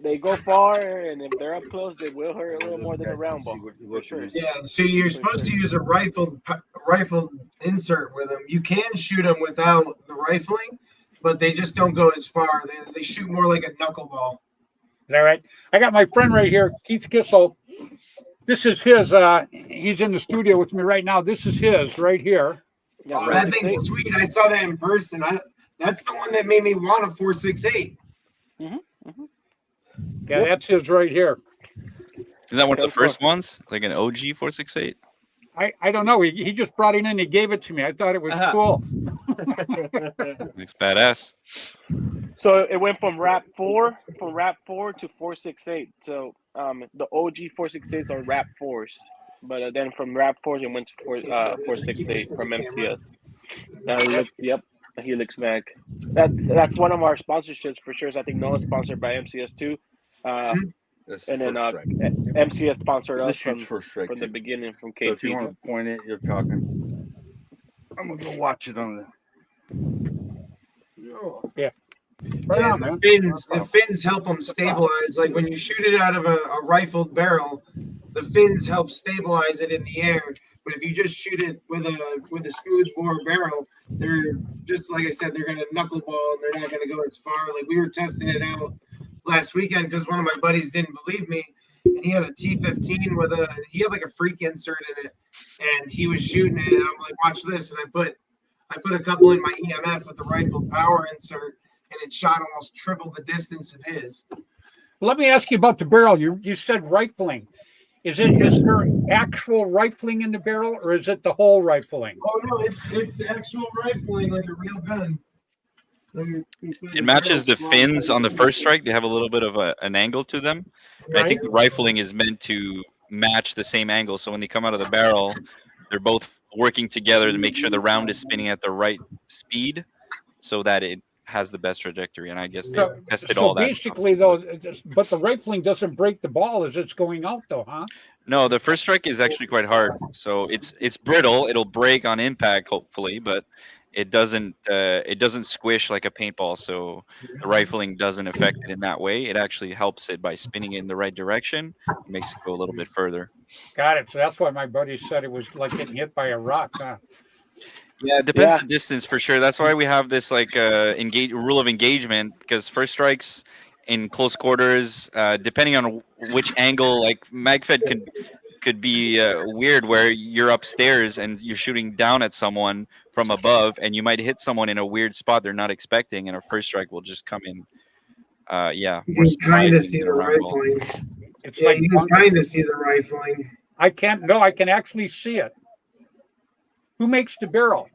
they go far, and if they're up close, they will hurt a little more than a round ball, for sure. Yeah, so you're supposed to use a rifled insert with them. You can shoot them without the rifling, but they just don't go as far. They shoot more like a knuckleball. is that right? I got my friend right here, Keith Kissel. This is his. He's in the studio with me right now. This is his right here. Yeah, Oh, that thing's sweet. I saw that in person. That's the one that made me want a 468. Yeah, that's his right here. Is that one of the first ones, like an OG 468? I don't know. He just brought it in. He gave it to me. I thought it was cool. Looks badass. So it went from Rap 4 to 468. So the OG 468s are Rap 4s, but then from Rap 4s it went to 468 from MCS. Yep, Helix Mag. That's one of our sponsorships for sure. So I think Noah's sponsored by MCS too. And then MCS sponsored us from the beginning, from KT. So if you want to point it, you're talking. I'm gonna go watch it on Yeah. Yeah, the fins help them stabilize. Like when you shoot it out of a rifled barrel, the fins help stabilize it in the air. But if you just shoot it with a smooth bore barrel, they're just like I said, they're gonna knuckleball and they're not gonna go as far. Like we were testing it out last weekend because one of my buddies didn't believe me, and he had a T15 he had like a freak insert in it, and he was shooting it, and I'm like, watch this, and I put a couple in my EMF with the rifle power insert, and it shot almost triple the distance of his. Let me ask you about the barrel. You said rifling. Is there actual rifling in the barrel, or is it the whole rifling? Oh no, it's actual rifling like a real gun. It matches the fins on the first strike. They have a little bit of an angle to them. Right. I think the rifling is meant to match the same angle. So when they come out of the barrel, they're both working together to make sure the round is spinning at the right speed so that it has the best trajectory. And I guess they tested all that. So basically, though, but the rifling doesn't break the ball as it's going out, though, huh? No, the first strike is actually quite hard. So it's brittle. It'll break on impact, hopefully, but it doesn't squish like a paintball. So the rifling doesn't affect it in that way. It actually helps it by spinning it in the right direction. It makes it go a little bit further. Got it. So that's why my buddy said it was like getting hit by a rock, huh? Yeah, it depends the distance for sure. That's why we have this like rule of engagement, because first strikes in close quarters, depending on which angle, like MagFed could be weird where you're upstairs and you're shooting down at someone from above, and you might hit someone in a weird spot they're not expecting, and a first strike will just come in. You More can kind of surprising see than the a round ball. rifling. It's Yeah, like you can bunker. kind of see the rifling. I can't. No, I can actually see it. Who makes the barrel?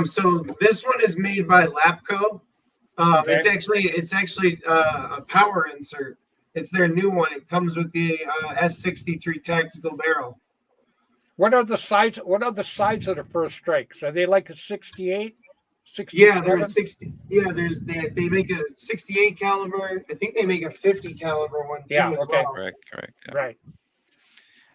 So this one is made by Lapco. Okay. It's actually a power insert. It's their new one. It comes with the S63 tactical barrel. What are the sides? What are the sides of the first strikes? Are they like a 68, Yeah, they're 67? a 60. Yeah, they make a 68 caliber. I think they make a 50 caliber one too Yeah, as okay. well. Correct. Yeah. Right.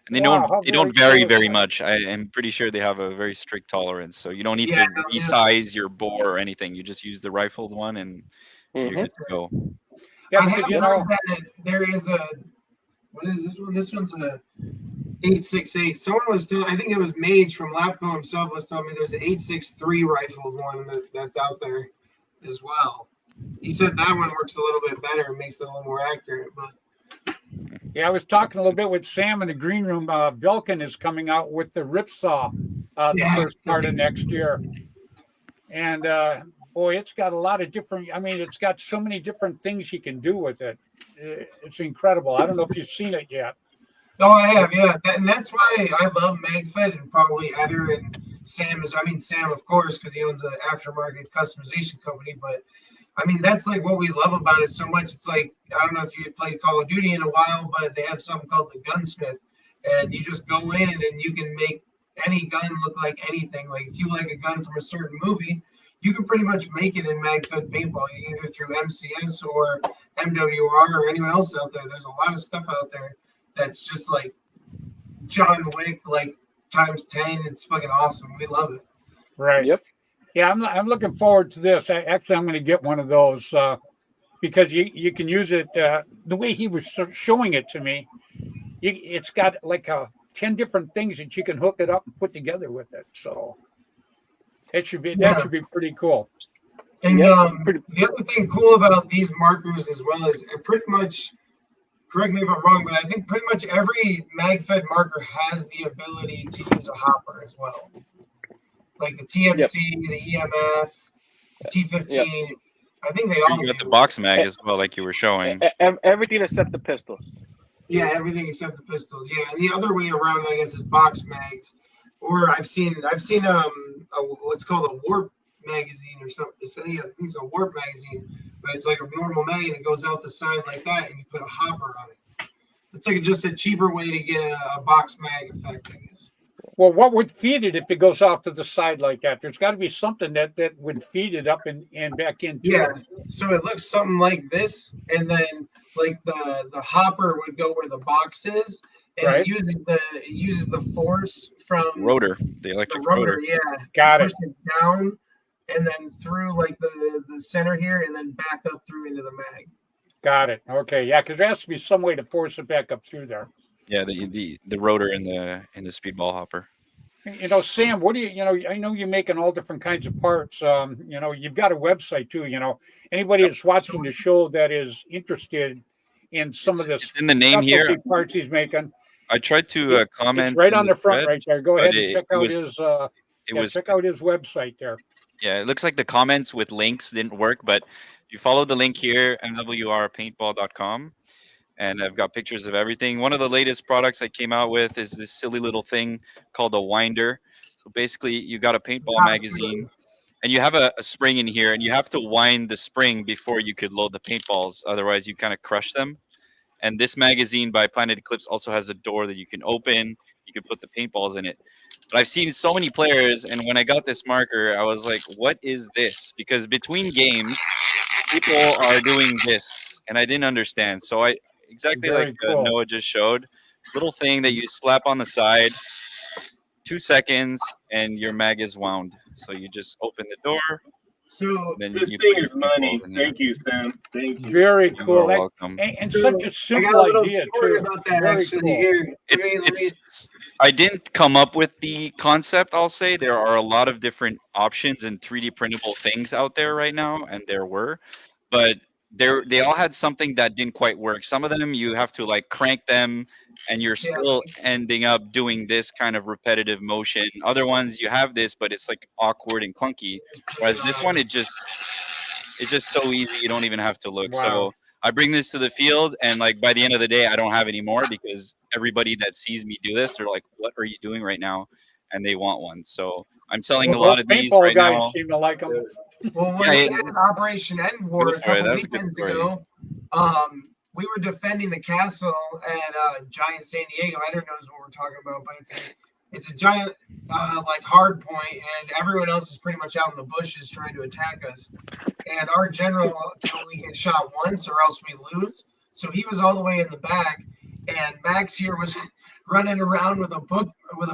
And they Wow, how don't very vary cool is very that? much. I am pretty sure they have a very strict tolerance, so you don't need Yeah, to resize your bore or anything. You just use the rifled one, and you're Mhm. good to go. Yeah, I because have heard that there is a what is this one? This one's a 868. Someone was telling, I think it was Mage from Lapco himself was telling me there's an 863 rifled one that's out there as well. He said that one works a little bit better and makes it a little more accurate. But yeah, I was talking a little bit with Sam in the green room. Vilken is coming out with the Ripsaw the yeah, first part of next year, and boy, it's got a lot of different. I mean, it's got so many different things you can do with it. It's incredible. I don't know if you've seen it yet. oh, I have, yeah, and that's why I love MagFed and probably Eder and Sam is. I mean, Sam, of course, because he owns an aftermarket customization company. But I mean, that's like what we love about it so much. It's like I don't know if you played Call of Duty in a while, but they have something called the Gunsmith, and you just go in and you can make any gun look like anything. Like if you like a gun from a certain movie, you can pretty much make it in MagFed paintball, either through MCS or MWR or anyone else out there. There's a lot of stuff out there that's just like John Wick, like times 10. It's fucking awesome. We love it. Right. Yep. Yeah, I'm looking forward to this. Actually, I'm going to get one of those because you can use it the way he was showing it to me. It's got like 10 different things that you can hook it up and put together with it. So that should be pretty cool. And Yep. the other thing cool about these markers as well is pretty much, correct me if I'm wrong, but I think pretty much every MagFed marker has the ability to use a hopper as well. Like the TMC, the EMF, the T15. Yep. I think they You all got the do. box mag as well, like you were showing. Everything except the pistols. Yeah, everything except the pistols. Yeah, and the other way around, I guess, is box mags. Or I've seen what's called a warp magazine or something. I think it's a warp magazine, but it's like a normal mag and it goes out the side like that, and you put a hopper on it. It's like just a cheaper way to get a box mag effect, I guess. Well, what would feed it if it goes off to the side like that? There's got to be something that would feed it up and back into Yeah, it. so it looks something like this, and then like the hopper would go where the box is, and Right. it uses the force from Rotor, the the electric rotor. rotor. Yeah, Got push it. it down, and then through like the center here, and then back up through into the mag. Got it. Okay. Yeah, because there has to be some way to force it back up through there. Yeah, the rotor in the speedball hopper. Sam, what do you I know you're making all different kinds of parts. You've got a website too. Anybody that's watching the show that is interested in some of this It's in the name here. specialty parts he's making, I tried to comment. it's right in on the front thread, right there. Go but ahead and check out his. It was check out his website there. Yeah, it looks like the comments with links didn't work, but you follow the link here, mwrpaintball.com, and I've got pictures of everything. One of the latest products I came out with is this silly little thing called a winder. So basically, you got a paintball magazine, and you have a spring in here, and you have to wind the spring before you could load the paintballs. Otherwise, you kind of crush them. And this magazine by Planet Eclipse also has a door that you can open. You can put the paintballs in it. But I've seen so many players, and when I got this marker, I was like, what is this? Because between games, people are doing this, and I didn't understand. So exactly Very like cool. Noah just showed, little thing that you slap on the side, 2 seconds, and your mag is wound. So you just open the door. So Then this you thing put your is money. paintballs in there. Thank you, Sam. Thank you. Very You cool. are welcome. And So, such a I got simple a little idea story too. about that Very actually. cool. Here, I didn't come up with the concept, I'll say. There are a lot of different options and 3D printable things out there right now, and there were. But they all had something that didn't quite work. Some of them you have to like crank them, and you're Yeah. still ending up doing this kind of repetitive motion. Other ones you have this, but it's like awkward and clunky. Whereas this one, it's just so easy. You don't even have to look. Wow. So I bring this to the field, and like by the end of the day, I don't have any more because everybody that sees me do this, they're like, "What are you doing right now?" And they want one. So I'm selling Well, a lot those of these paintball right guys now. seem to like them. Well, when Yeah, we had Operation End go War a for it. couple That's a good weekends story. ago, we were defending the castle at Giant San Diego. I don't know what we're talking about, but it's a giant like hard point, and everyone else is pretty much out in the bushes trying to attack us. And our general can only get shot once, or else we lose. So he was all the way in the back, and Max here was running around with a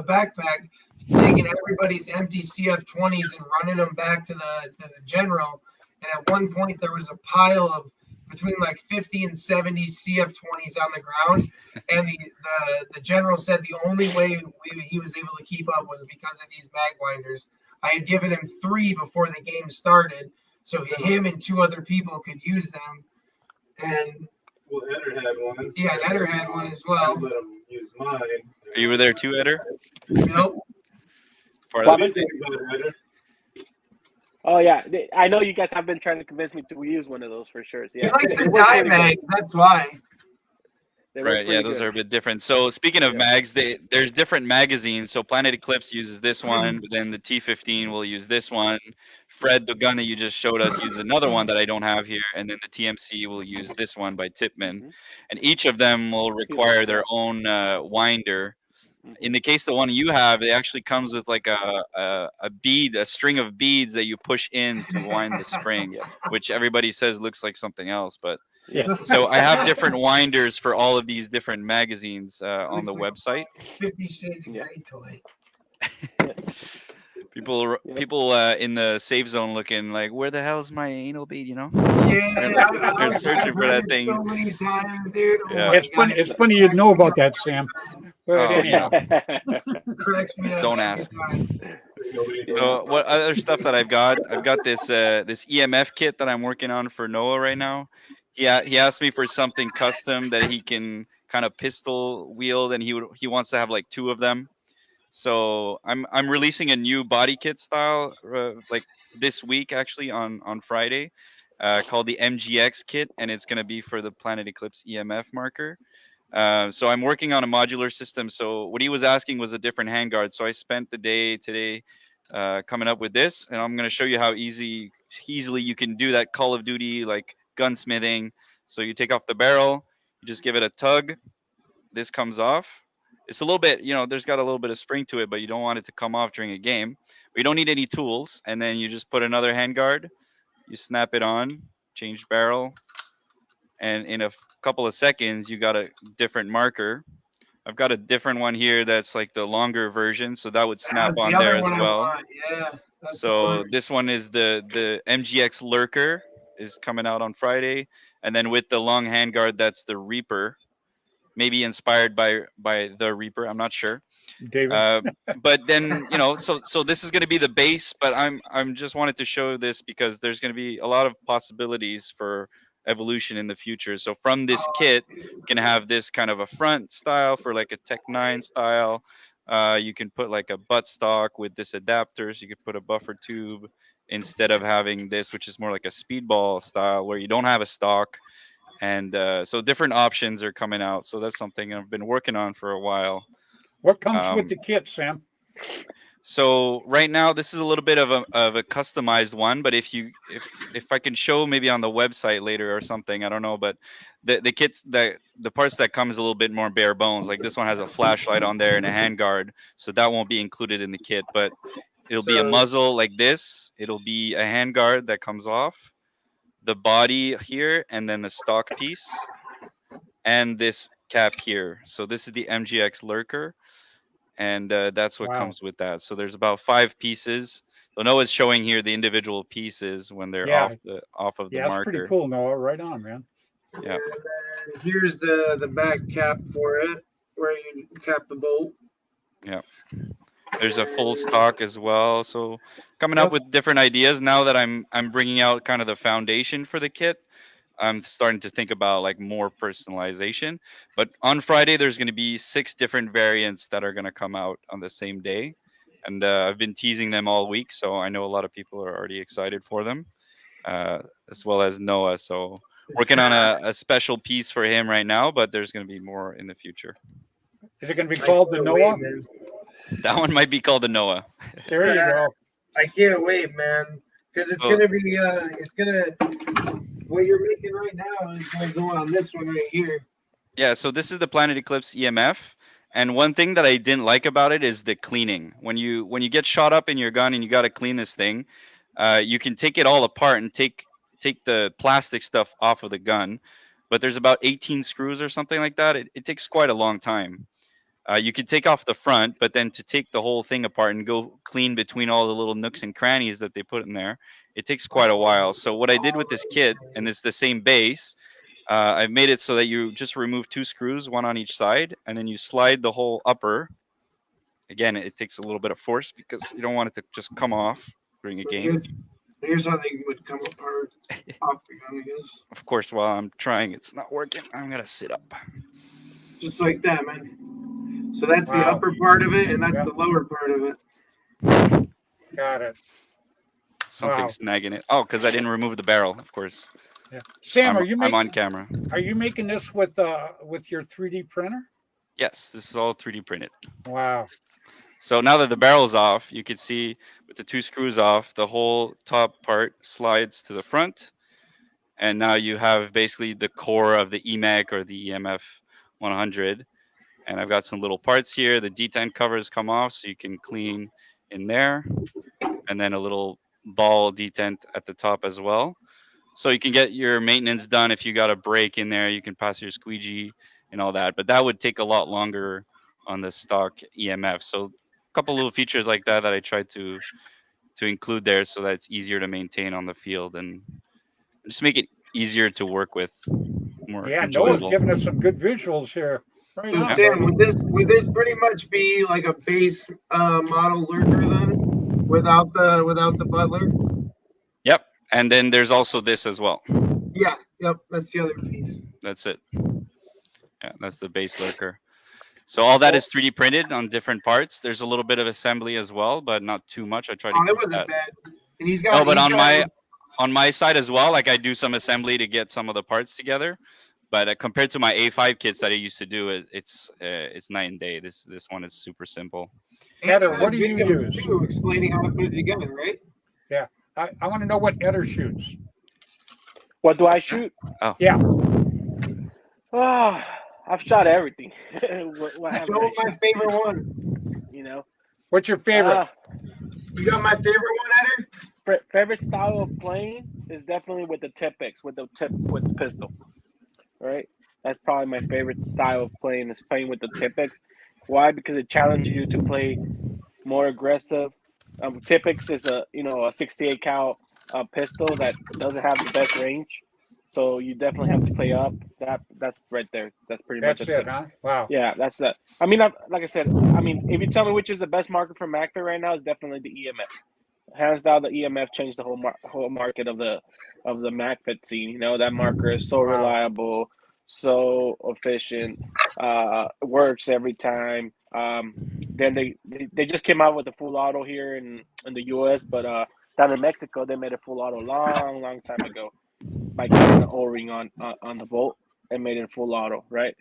backpack, taking everybody's empty CF-20s and running them back to the general. And at one point, there was a pile of between like 50 and 70 CF-20s on the ground. And the general said the only way he was able to keep up was because of these mag winders. I had given him 3 before the game started, so him and 2 other people could use them. And Well, Eder had one. yeah, Eder had one as I well. let him use mine. You were there too, Eder? Nope. For What that? do you think about Eder? Oh yeah, I know you guys have been trying to convince me to use one of those for sure. So, He yeah, likes they the work dye pretty good. mags, that's why. They work Right, yeah, pretty those good. are a bit different. So speaking of mags, there's different magazines. So Planet Eclipse uses this one, but then the T15 will use this one. Fred, the gun that you just showed us, uses another one that I don't have here, and then the TMC will use this one by Tipman. Mhm. And each of them will require their own winder. In the case the one you have, it actually comes with like a bead, a string of beads that you push in to wind the spring, Yeah. which everybody says looks like something else, but Yeah. so I have different winders for all of these different magazines on the Looks website. 50 Shades of Yeah. Grey toy. Yes. People Yep. in the safe zone looking like, where the hell's my anal bead? You know, Yeah, they're searching I've for heard that it thing. so many times, dude. Oh Yeah. my It's god, funny. It's funny you'd know about that, Sam. But Oh, anyhow, it cracks me up Don't every ask. time. Nobody Yeah. So what other stuff that I've got? I've got this this EMF kit that I'm working on for Noah right now. He asked me for something custom that he can kind of pistol wield, and he wants to have like 2 of them. So I'm releasing a new body kit style like this week actually on Friday, called the MGX kit, and it's gonna be for the Planet Eclipse EMF marker. So I'm working on a modular system. So what he was asking was a different handguard. So I spent the day today coming up with this, and I'm gonna show you how easily you can do that Call of Duty like gunsmithing. So you take off the barrel, you just give it a tug, this comes off. It's a little bit, there's got a little bit of spring to it, but you don't want it to come off during a game. We don't need any tools, and then you just put another handguard, you snap it on, change barrel, and in a couple of seconds, you got a different marker. I've got a different one here that's like the longer version, so that would snap That's the on other there as one I well. want. Yeah, that's the So one. this one is the MGX Lurker is coming out on Friday, and then with the long handguard, that's the Reaper, maybe inspired by the Reaper. I'm not sure. David. But then so this is going to be the base, but I'm just wanted to show this because there's going to be a lot of possibilities for evolution in the future. So from this kit, you can have this kind of a front style for like a Tech 9 style. You can put like a butt stock with this adapter, so you could put a buffer tube instead of having this, which is more like a speedball style where you don't have a stock. And so different options are coming out. So that's something I've been working on for a while. What comes with Um, the kit, Sam? so right now this is a little bit of a customized one, but if I can show maybe on the website later or something, I don't know, but the kits the parts that come is a little bit more bare bones. Like this one has a flashlight on there and a handguard, so that won't be included in the kit, but it'll be a So muzzle like this, it'll be a handguard that comes off, the body here, and then the stock piece, and this cap here. So this is the MGX Lurker, and that's what Wow. comes with that. So there's about 5 pieces. So Noah's showing here the individual pieces when they're Yeah. off of the Yeah, it's pretty marker. cool, Noah. Right on, man. Yeah. and then here's the back cap for it, where you cap the bolt. Yeah. There's a full stock as well. So coming up Yep. with different ideas now that I'm bringing out kind of the foundation for the kit. I'm starting to think about like more personalization. But on Friday, there's going to be 6 different variants that are going to come out on the same day, and I've been teasing them all week, so I know a lot of people are already excited for them, as well as Noah. So working on a special piece for him right now, but there's going to be more in the future. Is it going to be I called the can't Noah? wait, man. That one might be called the Noah. There you go. I can't wait, man, because it's So- gonna be what you're making right now is gonna go on this one right here. Yeah, so this is the Planet Eclipse EMF, and one thing that I didn't like about it is the cleaning. When you get shot up in your gun and you got to clean this thing, you can take it all apart and take the plastic stuff off of the gun, but there's about 18 screws or something like that. It takes quite a long time. You can take off the front, but then to take the whole thing apart and go clean between all the little nooks and crannies that they put in there, it takes quite a while. So what I did with this kit, and it's the same base, I've made it so that you just remove 2 screws, one on each side, and then you slide the whole upper. Again, it takes a little bit of force because you don't want it to just come off during a game. Here's how they would come apart off the gun, I guess. Of course, while I'm trying, it's not working. I'm gonna sit up. Just like that, man. So that's the Wow. upper part of it, and that's Yeah. the lower part of it. Got it. Something's snagging it. Oh, because I didn't remove the barrel, of course. Yeah. Sam, I'm on camera. Are you making this with your 3D printer? Yes, this is all 3D printed. Wow. So now that the barrel's off, you can see with the 2 screws off, the whole top part slides to the front. And now you have basically the core of the EMAC or the EMF 100. And I've got some little parts here. The detent covers come off so you can clean in there. And then a little ball detent at the top as well. So you can get your maintenance done. If you got a break in there, you can pass your squeegee and all that. But that would take a lot longer on the stock EMF. So a couple little features like that I tried to include there so that it's easier to maintain on the field and just make it easier to work with. More Yeah, Noah's enjoyable. giving us some good visuals here. Right So on, Sam, buddy. would this pretty much be like a base model lurker then, without the butler? Yep. And then there's also this as well. Yeah. Yep. That's the other piece. That's it. Yeah, that's the base lurker. So all that is 3D printed on different parts. There's a little bit of assembly as well, but not too much. I tried to Oh, it keep wasn't that. bad. And he's got. No, but he's on got- my side as well, like I do some assembly to get some of the parts together. But compared to my A5 kits that I used to do, it's night and day. This one is super simple. Heather, and what do you video use? too, explaining how to put it together, right? I want to know what Eder shoots. What do I shoot? Yeah. Oh, I've shot everything. what haven't Show I him my shot? favorite one. You know, What's your favorite? You got my favorite one, Eder? Favorite style of playing is definitely with the Tipex, with the pistol. Right, that's probably my favorite style of playing is playing with the Tipex. Why? Because it challenges you to play more aggressive. Tipex is a 68 cal pistol that doesn't have the best range, so you definitely have to play up. That's right there. That's pretty That's much it, huh? Wow. Yeah, that's that. I mean, like I said, I mean, if you tell me which is the best market for MacFit right now, it's definitely the EMF. Hands down, the EMF changed the whole market of the MacFit scene. You know, that marker is so Wow. reliable, so efficient, works every time. Then they just came out with the full auto here in the US, but down in Mexico they made a full auto long time ago by getting the O-ring on the bolt and made it full auto, right?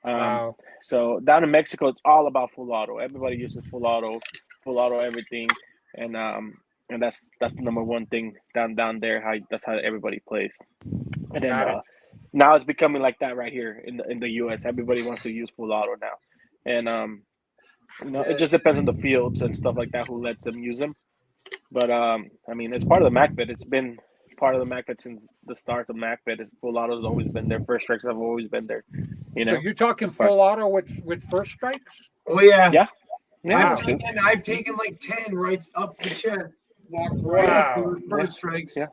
Wow. So down in Mexico, it's all about full auto. Everybody uses full auto everything, and that's the number one thing down there. That's how everybody plays. And then Got it. now it's becoming like that right here in the U.S. Everybody wants to use full auto now, and it just depends on the fields and stuff like that who lets them use them. But I mean, it's part of the MacFit. It's been part of the MacFit since the start of MacFit. Full auto's always been there. First strikes have always been there. You know. So you're talking It's fine. full auto with first strikes? Oh yeah. Yeah. Wow. I've taken like 10 right up the chest. Walked right up to the first strikes. Yeah.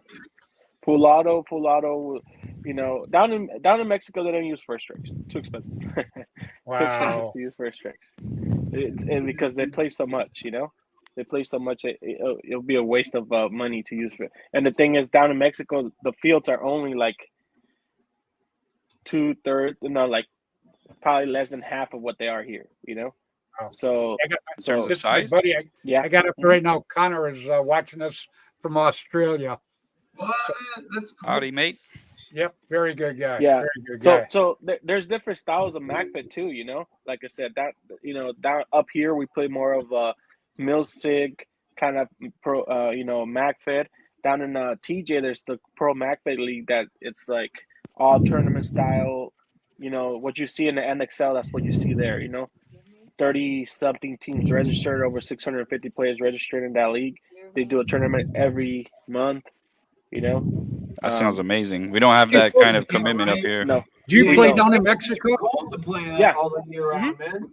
Full auto. You know, down in Mexico they don't use first strikes. Too expensive. Too expensive Wow. to use first strikes. And because they play so much, you know. They play so much, it'll be a waste of money to use it. And the thing is, down in Mexico, the fields are only like 2/3, like probably less than half of what they are here. Wow. So I got, In terms of this is my size? buddy. yeah. I got up right now. Connor is watching us from Australia. What? That's cool. Howdy, mate. Yep, very good guy. Yeah. Very good So guy. so there's different styles of MacPed too. Like I said, that down up here we play more of a Milsig kind of pro MacFed. Down in TJ, there's the Pro MacFed League that it's like all tournament style. What you see in the NXL, that's what you see there. 30 something teams registered, over 650 players registered in that league. They do a tournament every month. That sounds amazing. We don't have You that play- kind of commitment up here. No. Do you Yeah, play no. down in It's Mexico? cold to play that Yeah. all the year round, man.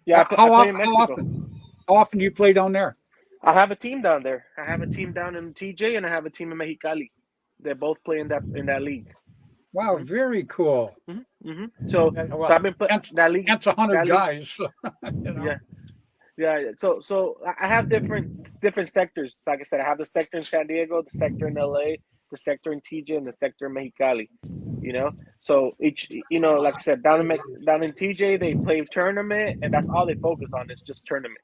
Yeah, I play in How Mexico. often? How often do you play down there? I have a team down there. I have a team down in TJ, and I have a team in Mexicali. They both play in that league. Wow, very cool. So Well, I've been playing Hence- that league. That's 100 that league- guys. Yeah. Yeah. So I have different sectors. Like I said, I have the sector in San Diego, the sector in LA, the sector in TJ, and the sector in Mexicali. So each like I said, down in TJ they play tournament, and that's all they focus on is just tournament.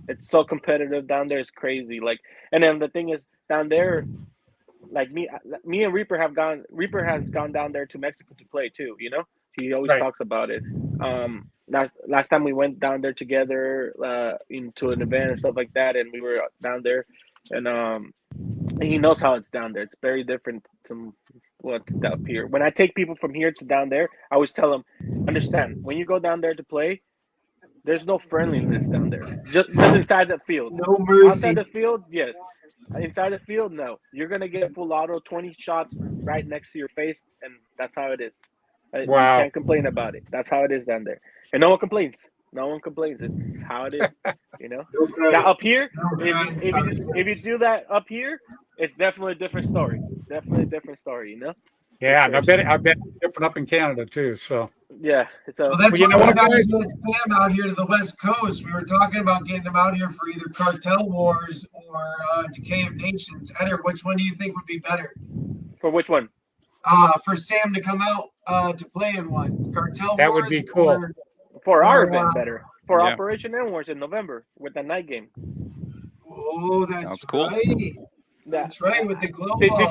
It's so competitive down there. It's crazy. And then the thing is down there, like me and Reaper has gone down there to Mexico to play too. He always Right. talks about it. Last time we went down there together into an event and stuff like that, and we were down there, and he knows how it's down there. It's very different from what's up here. When I take people from here to down there, I always tell them, understand, when you go down there to play, there's no friendliness down there. Just inside the field. No mercy. Outside the field, yes. Inside the field, no. You're gonna get full auto, 20 shots right next to your face, and that's how it is. Wow. You can't complain about it. That's how it is down there, and no one complains. It's how it is. Now up here, if you do that up here, it's definitely a different story. Yeah, and I sure. bet it's different up in Canada too. So Yeah, it's a. Well, that's Well, you why know we what, got to guys? get Sam out here to the West Coast. We were talking about getting him out here for either Cartel Wars or Decay of Nations. Eder, which one do you think would be better? For which one? For Sam to come out to play in one. Cartel That Wars. would be cool. or- For our Or, event, better. For Yeah. Operation Inwards in November with the night game. Oh, that's Sounds cool. right. That's right, with the glow Did ball. you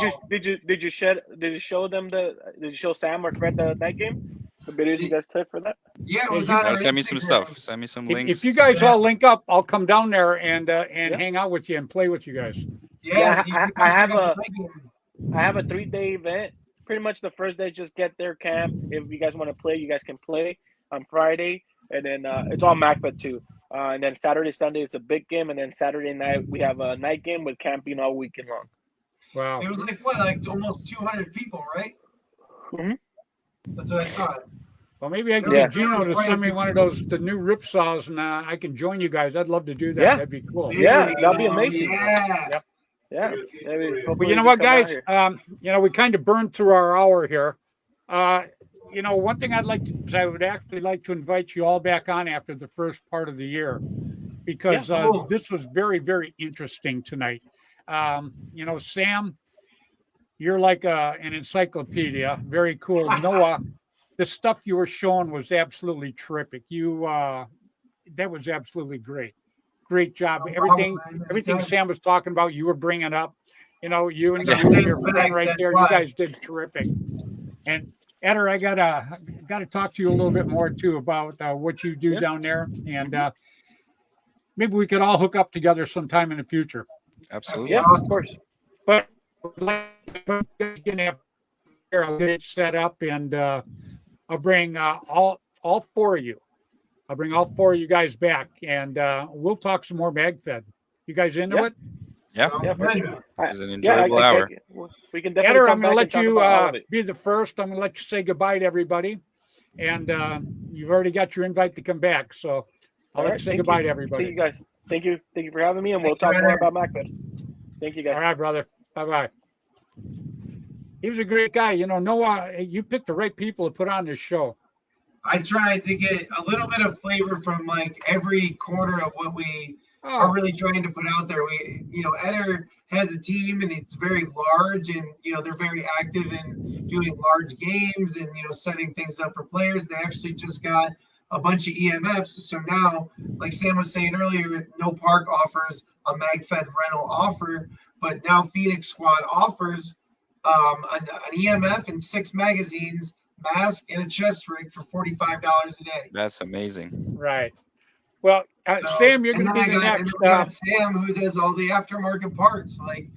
show Sam or Fred the night game? The videos you guys took for that? Yeah, it Yeah, was you on our Send me some Instagram. stuff. Send me some links. if you guys Yeah. all link up, I'll come down there and Yeah. hang out with you and play with you guys. Yeah, I have a. I have a 3-day event. Pretty much the first day, just get there, camp. If you guys want to play, you guys can play on Friday, and then it's all MacBeth too. And then Saturday, Sunday, it's a big game, and then Saturday night we have a night game with camping all weekend long. Wow. It was like almost 200 people, right? Mhm. That's what I thought. Well, maybe I can Yeah. get Gino to send me one of the new rip saws, and I can join you guys. I'd love to do that. Yeah. That'd be cool. Yeah, that'd be amazing. Yeah. Yep. Yeah. Good. Maybe, Well, hopefully Well, you know can what, come out guys? here. We kind of burned through our hour here. One thing I'd like to do is I would actually like to invite you all back on after the first part of the year, because Yeah, cool. this was very, very interesting tonight. Sam, you're like an encyclopedia. Very cool. Noah, the stuff you were showing was absolutely terrific. That was absolutely great. Great job. Everything Sam was talking about, you were bringing up. You and your friend right there, you guys did terrific. And Eder, I gotta talk to you a little bit more too about what you do down there, and maybe we could all hook up together sometime in the future. Absolutely. Yeah, of course. But I'll get it set up, and I'll bring all four of you. I'll bring all four of you guys back, and we'll talk some more MagFed. You guys into it? Yeah. Sounds Yeah, for good. sure. It was an I enjoyable hour. take it. We can definitely Eder, come I'm going to back let and talk you about all of it. be the first. I'm going to let you say goodbye to everybody, and you've already got your invite to come back, so I'll All let right, you say thank goodbye you. to See everybody. you guys. Thank you for having me, and we'll Thank talk you, more Eder. about MacBeth. Thank you guys. All right, brother. Bye-bye. He was a great guy. Noah, you picked the right people to put on this show. I tried to get a little bit of flavor from like every corner of what we are Oh, really trying to put out there. Eder has a team and it's very large, and they're very active in doing large games and setting things up for players. They actually just got a bunch of EMFs, so now, like Sam was saying earlier, No Park offers a MagFed rental offer, but now Phoenix Squad offers an EMF and 6 magazines, mask, and a chest rig for $45 a day. That's amazing. right. Well, So, Sam, you're going and to then be the and then next. we got Sam, who does all the aftermarket parts. Like,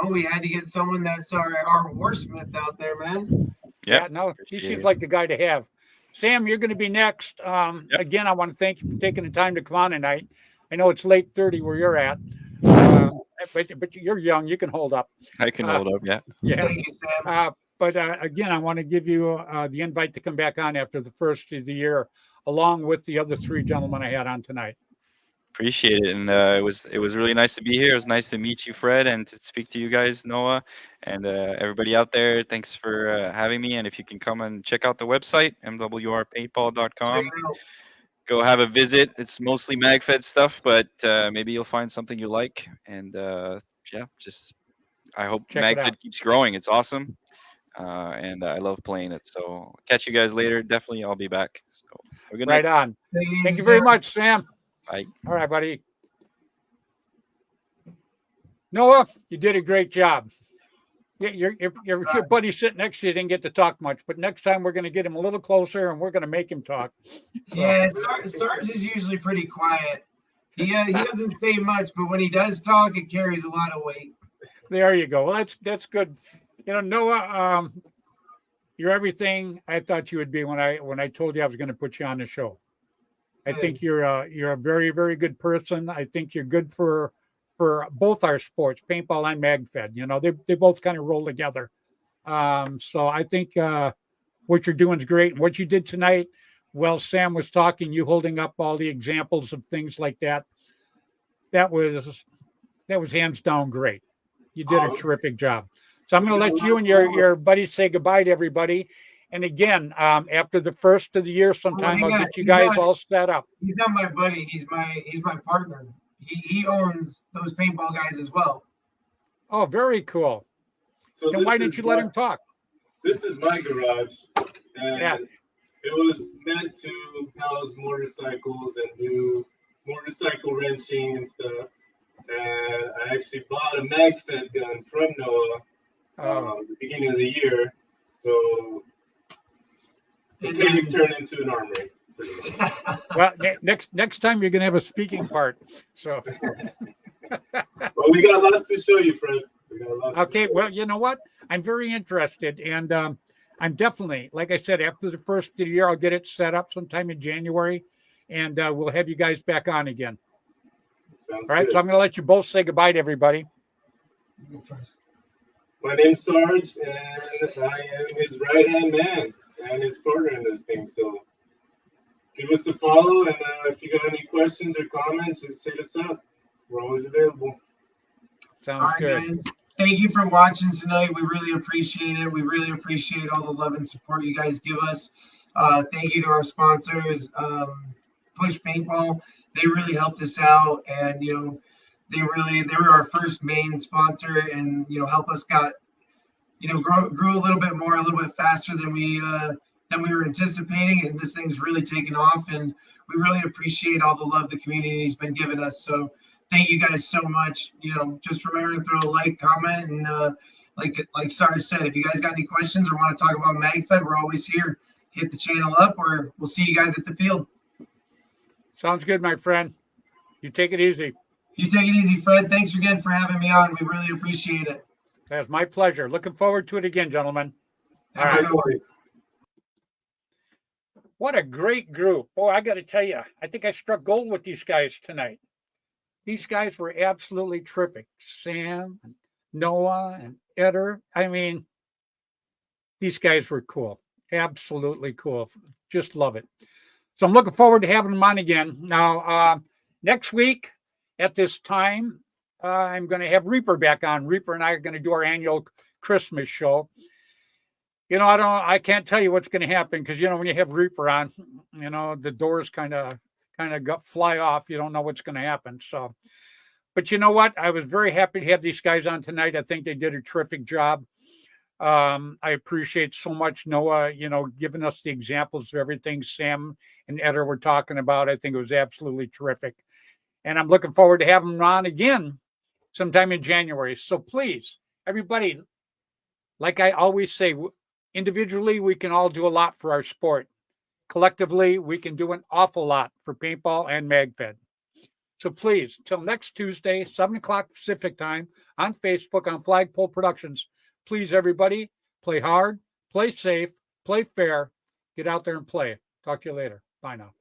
we had to get someone that's our warsmith out there, man. Yep. Yeah, no, he Appreciate seems it. like the guy to have. Sam, you're going to be next. Yep. Again, I want to thank you for taking the time to come on tonight. I know it's late 30 where you're at, but you're young. You can hold up. I can hold up. Yeah. Yeah. Thank you, Sam. But again, I want to give you the invite to come back on after the first of the year, along with the other 3 gentlemen I had on tonight. Appreciate it, and it was really nice to be here. It was nice to meet you, Fred, and to speak to you guys, Noah, and everybody out there. Thanks for having me. And if you can come and check out the website, mwrpaintball.com, Check it out. go have a visit. It's mostly MagFed stuff, but maybe you'll find something you like. And yeah, just I hope Check it out. MagFed keeps growing. It's awesome, and I love playing it. So catch you guys later. Definitely, I'll be back. So have a good Right night. on. Take it Thank easy, you very Sam. much, Sam. Bye. All right, buddy. Noah, you did a great job. Yeah, your buddy sitting next to you didn't get to talk much, but next time we're going to get him a little closer and we're going to make him talk. So, Yeah, Sarge is usually pretty quiet. He doesn't say much, but when he does talk, it carries a lot of weight. there you go. Well, that's good. Noah, you're everything I thought you would be when I told you I was going to put you on the show. I think you're a very, very good person. I think you're good for both our sports, paintball and MagFed. They both kind of roll together. So I think what you're doing is great. What you did tonight, while Sam was talking, you holding up all the examples of things like that, that was hands down great. You did a terrific job. So I'm going to let you and your buddies say goodbye to everybody. And again, after the first of the year, sometime I'll get you guys all set up. He's not my buddy. He's my partner. He owns those paintball guys as well. Oh, very cool. So Then why didn't you let him talk? This is my garage, and Yeah. it was meant to house motorcycles and do motorcycle wrenching and stuff. And I actually bought a MagFed gun from Noah the beginning of the year, so it kind of turned into an armory. Well, next time you're going to have a speaking part. So, Well, we got lots to show you, Fred. We got lots okay. to show Well, you know what? I'm very interested, and I'm definitely, like I said, after the first of the year, I'll get it set up sometime in January, and we'll have you guys back on again. Sounds All right. good. So I'm going to let you both say goodbye to everybody. My name's Sarge, and I am his right-hand man and his partner in this thing. So give us a follow, and if you got any questions or comments, just hit us up. We're always available. Sounds All right, good. man. Thank you for watching tonight. We really appreciate it. We really appreciate all the love and support you guys give us. Thank you to our sponsors, Push Paintball. They really helped us out, and they were our first main sponsor, and help us grew a little bit more, a little bit faster than we were anticipating, and this thing's really taken off, and we really appreciate all the love the community's been giving us. So thank you guys so much. Just remember to throw a like, comment, and like Sarge said, if you guys got any questions or want to talk about MagFed, we're always here. Hit the channel up, or we'll see you guys at the field. Sounds good, my friend. You take it easy. You take it easy, Fred. Thanks again for having me on. We really appreciate it. That's my pleasure. Looking forward to it again, gentlemen. All Have a right. good one. What a great group. Boy, I got to tell you, I think I struck gold with these guys tonight. These guys were absolutely terrific. Sam, and Noah, and Eder. I mean, these guys were cool. Absolutely cool. Just love it. So I'm looking forward to having them on again. Now, next week at this time, I'm going to have Reaper back on. Reaper and I are going to do our annual Christmas show. I can't tell you what's going to happen because when you have Reaper on, the doors kind of fly off. You don't know what's going to happen. So, but you know what? I was very happy to have these guys on tonight. I think they did a terrific job. I appreciate so much Noah, giving us the examples of everything Sam and Eder were talking about. I think it was absolutely terrific. And I'm looking forward to having them on again sometime in January. So please, everybody, like I always say, individually, we can all do a lot for our sport. Collectively, we can do an awful lot for paintball and MagFed. So please, till next Tuesday, 7 o'clock Pacific time on Facebook on Flagpole Productions. Please, everybody, play hard, play safe, play fair. Get out there and play. Talk to you later. Bye now.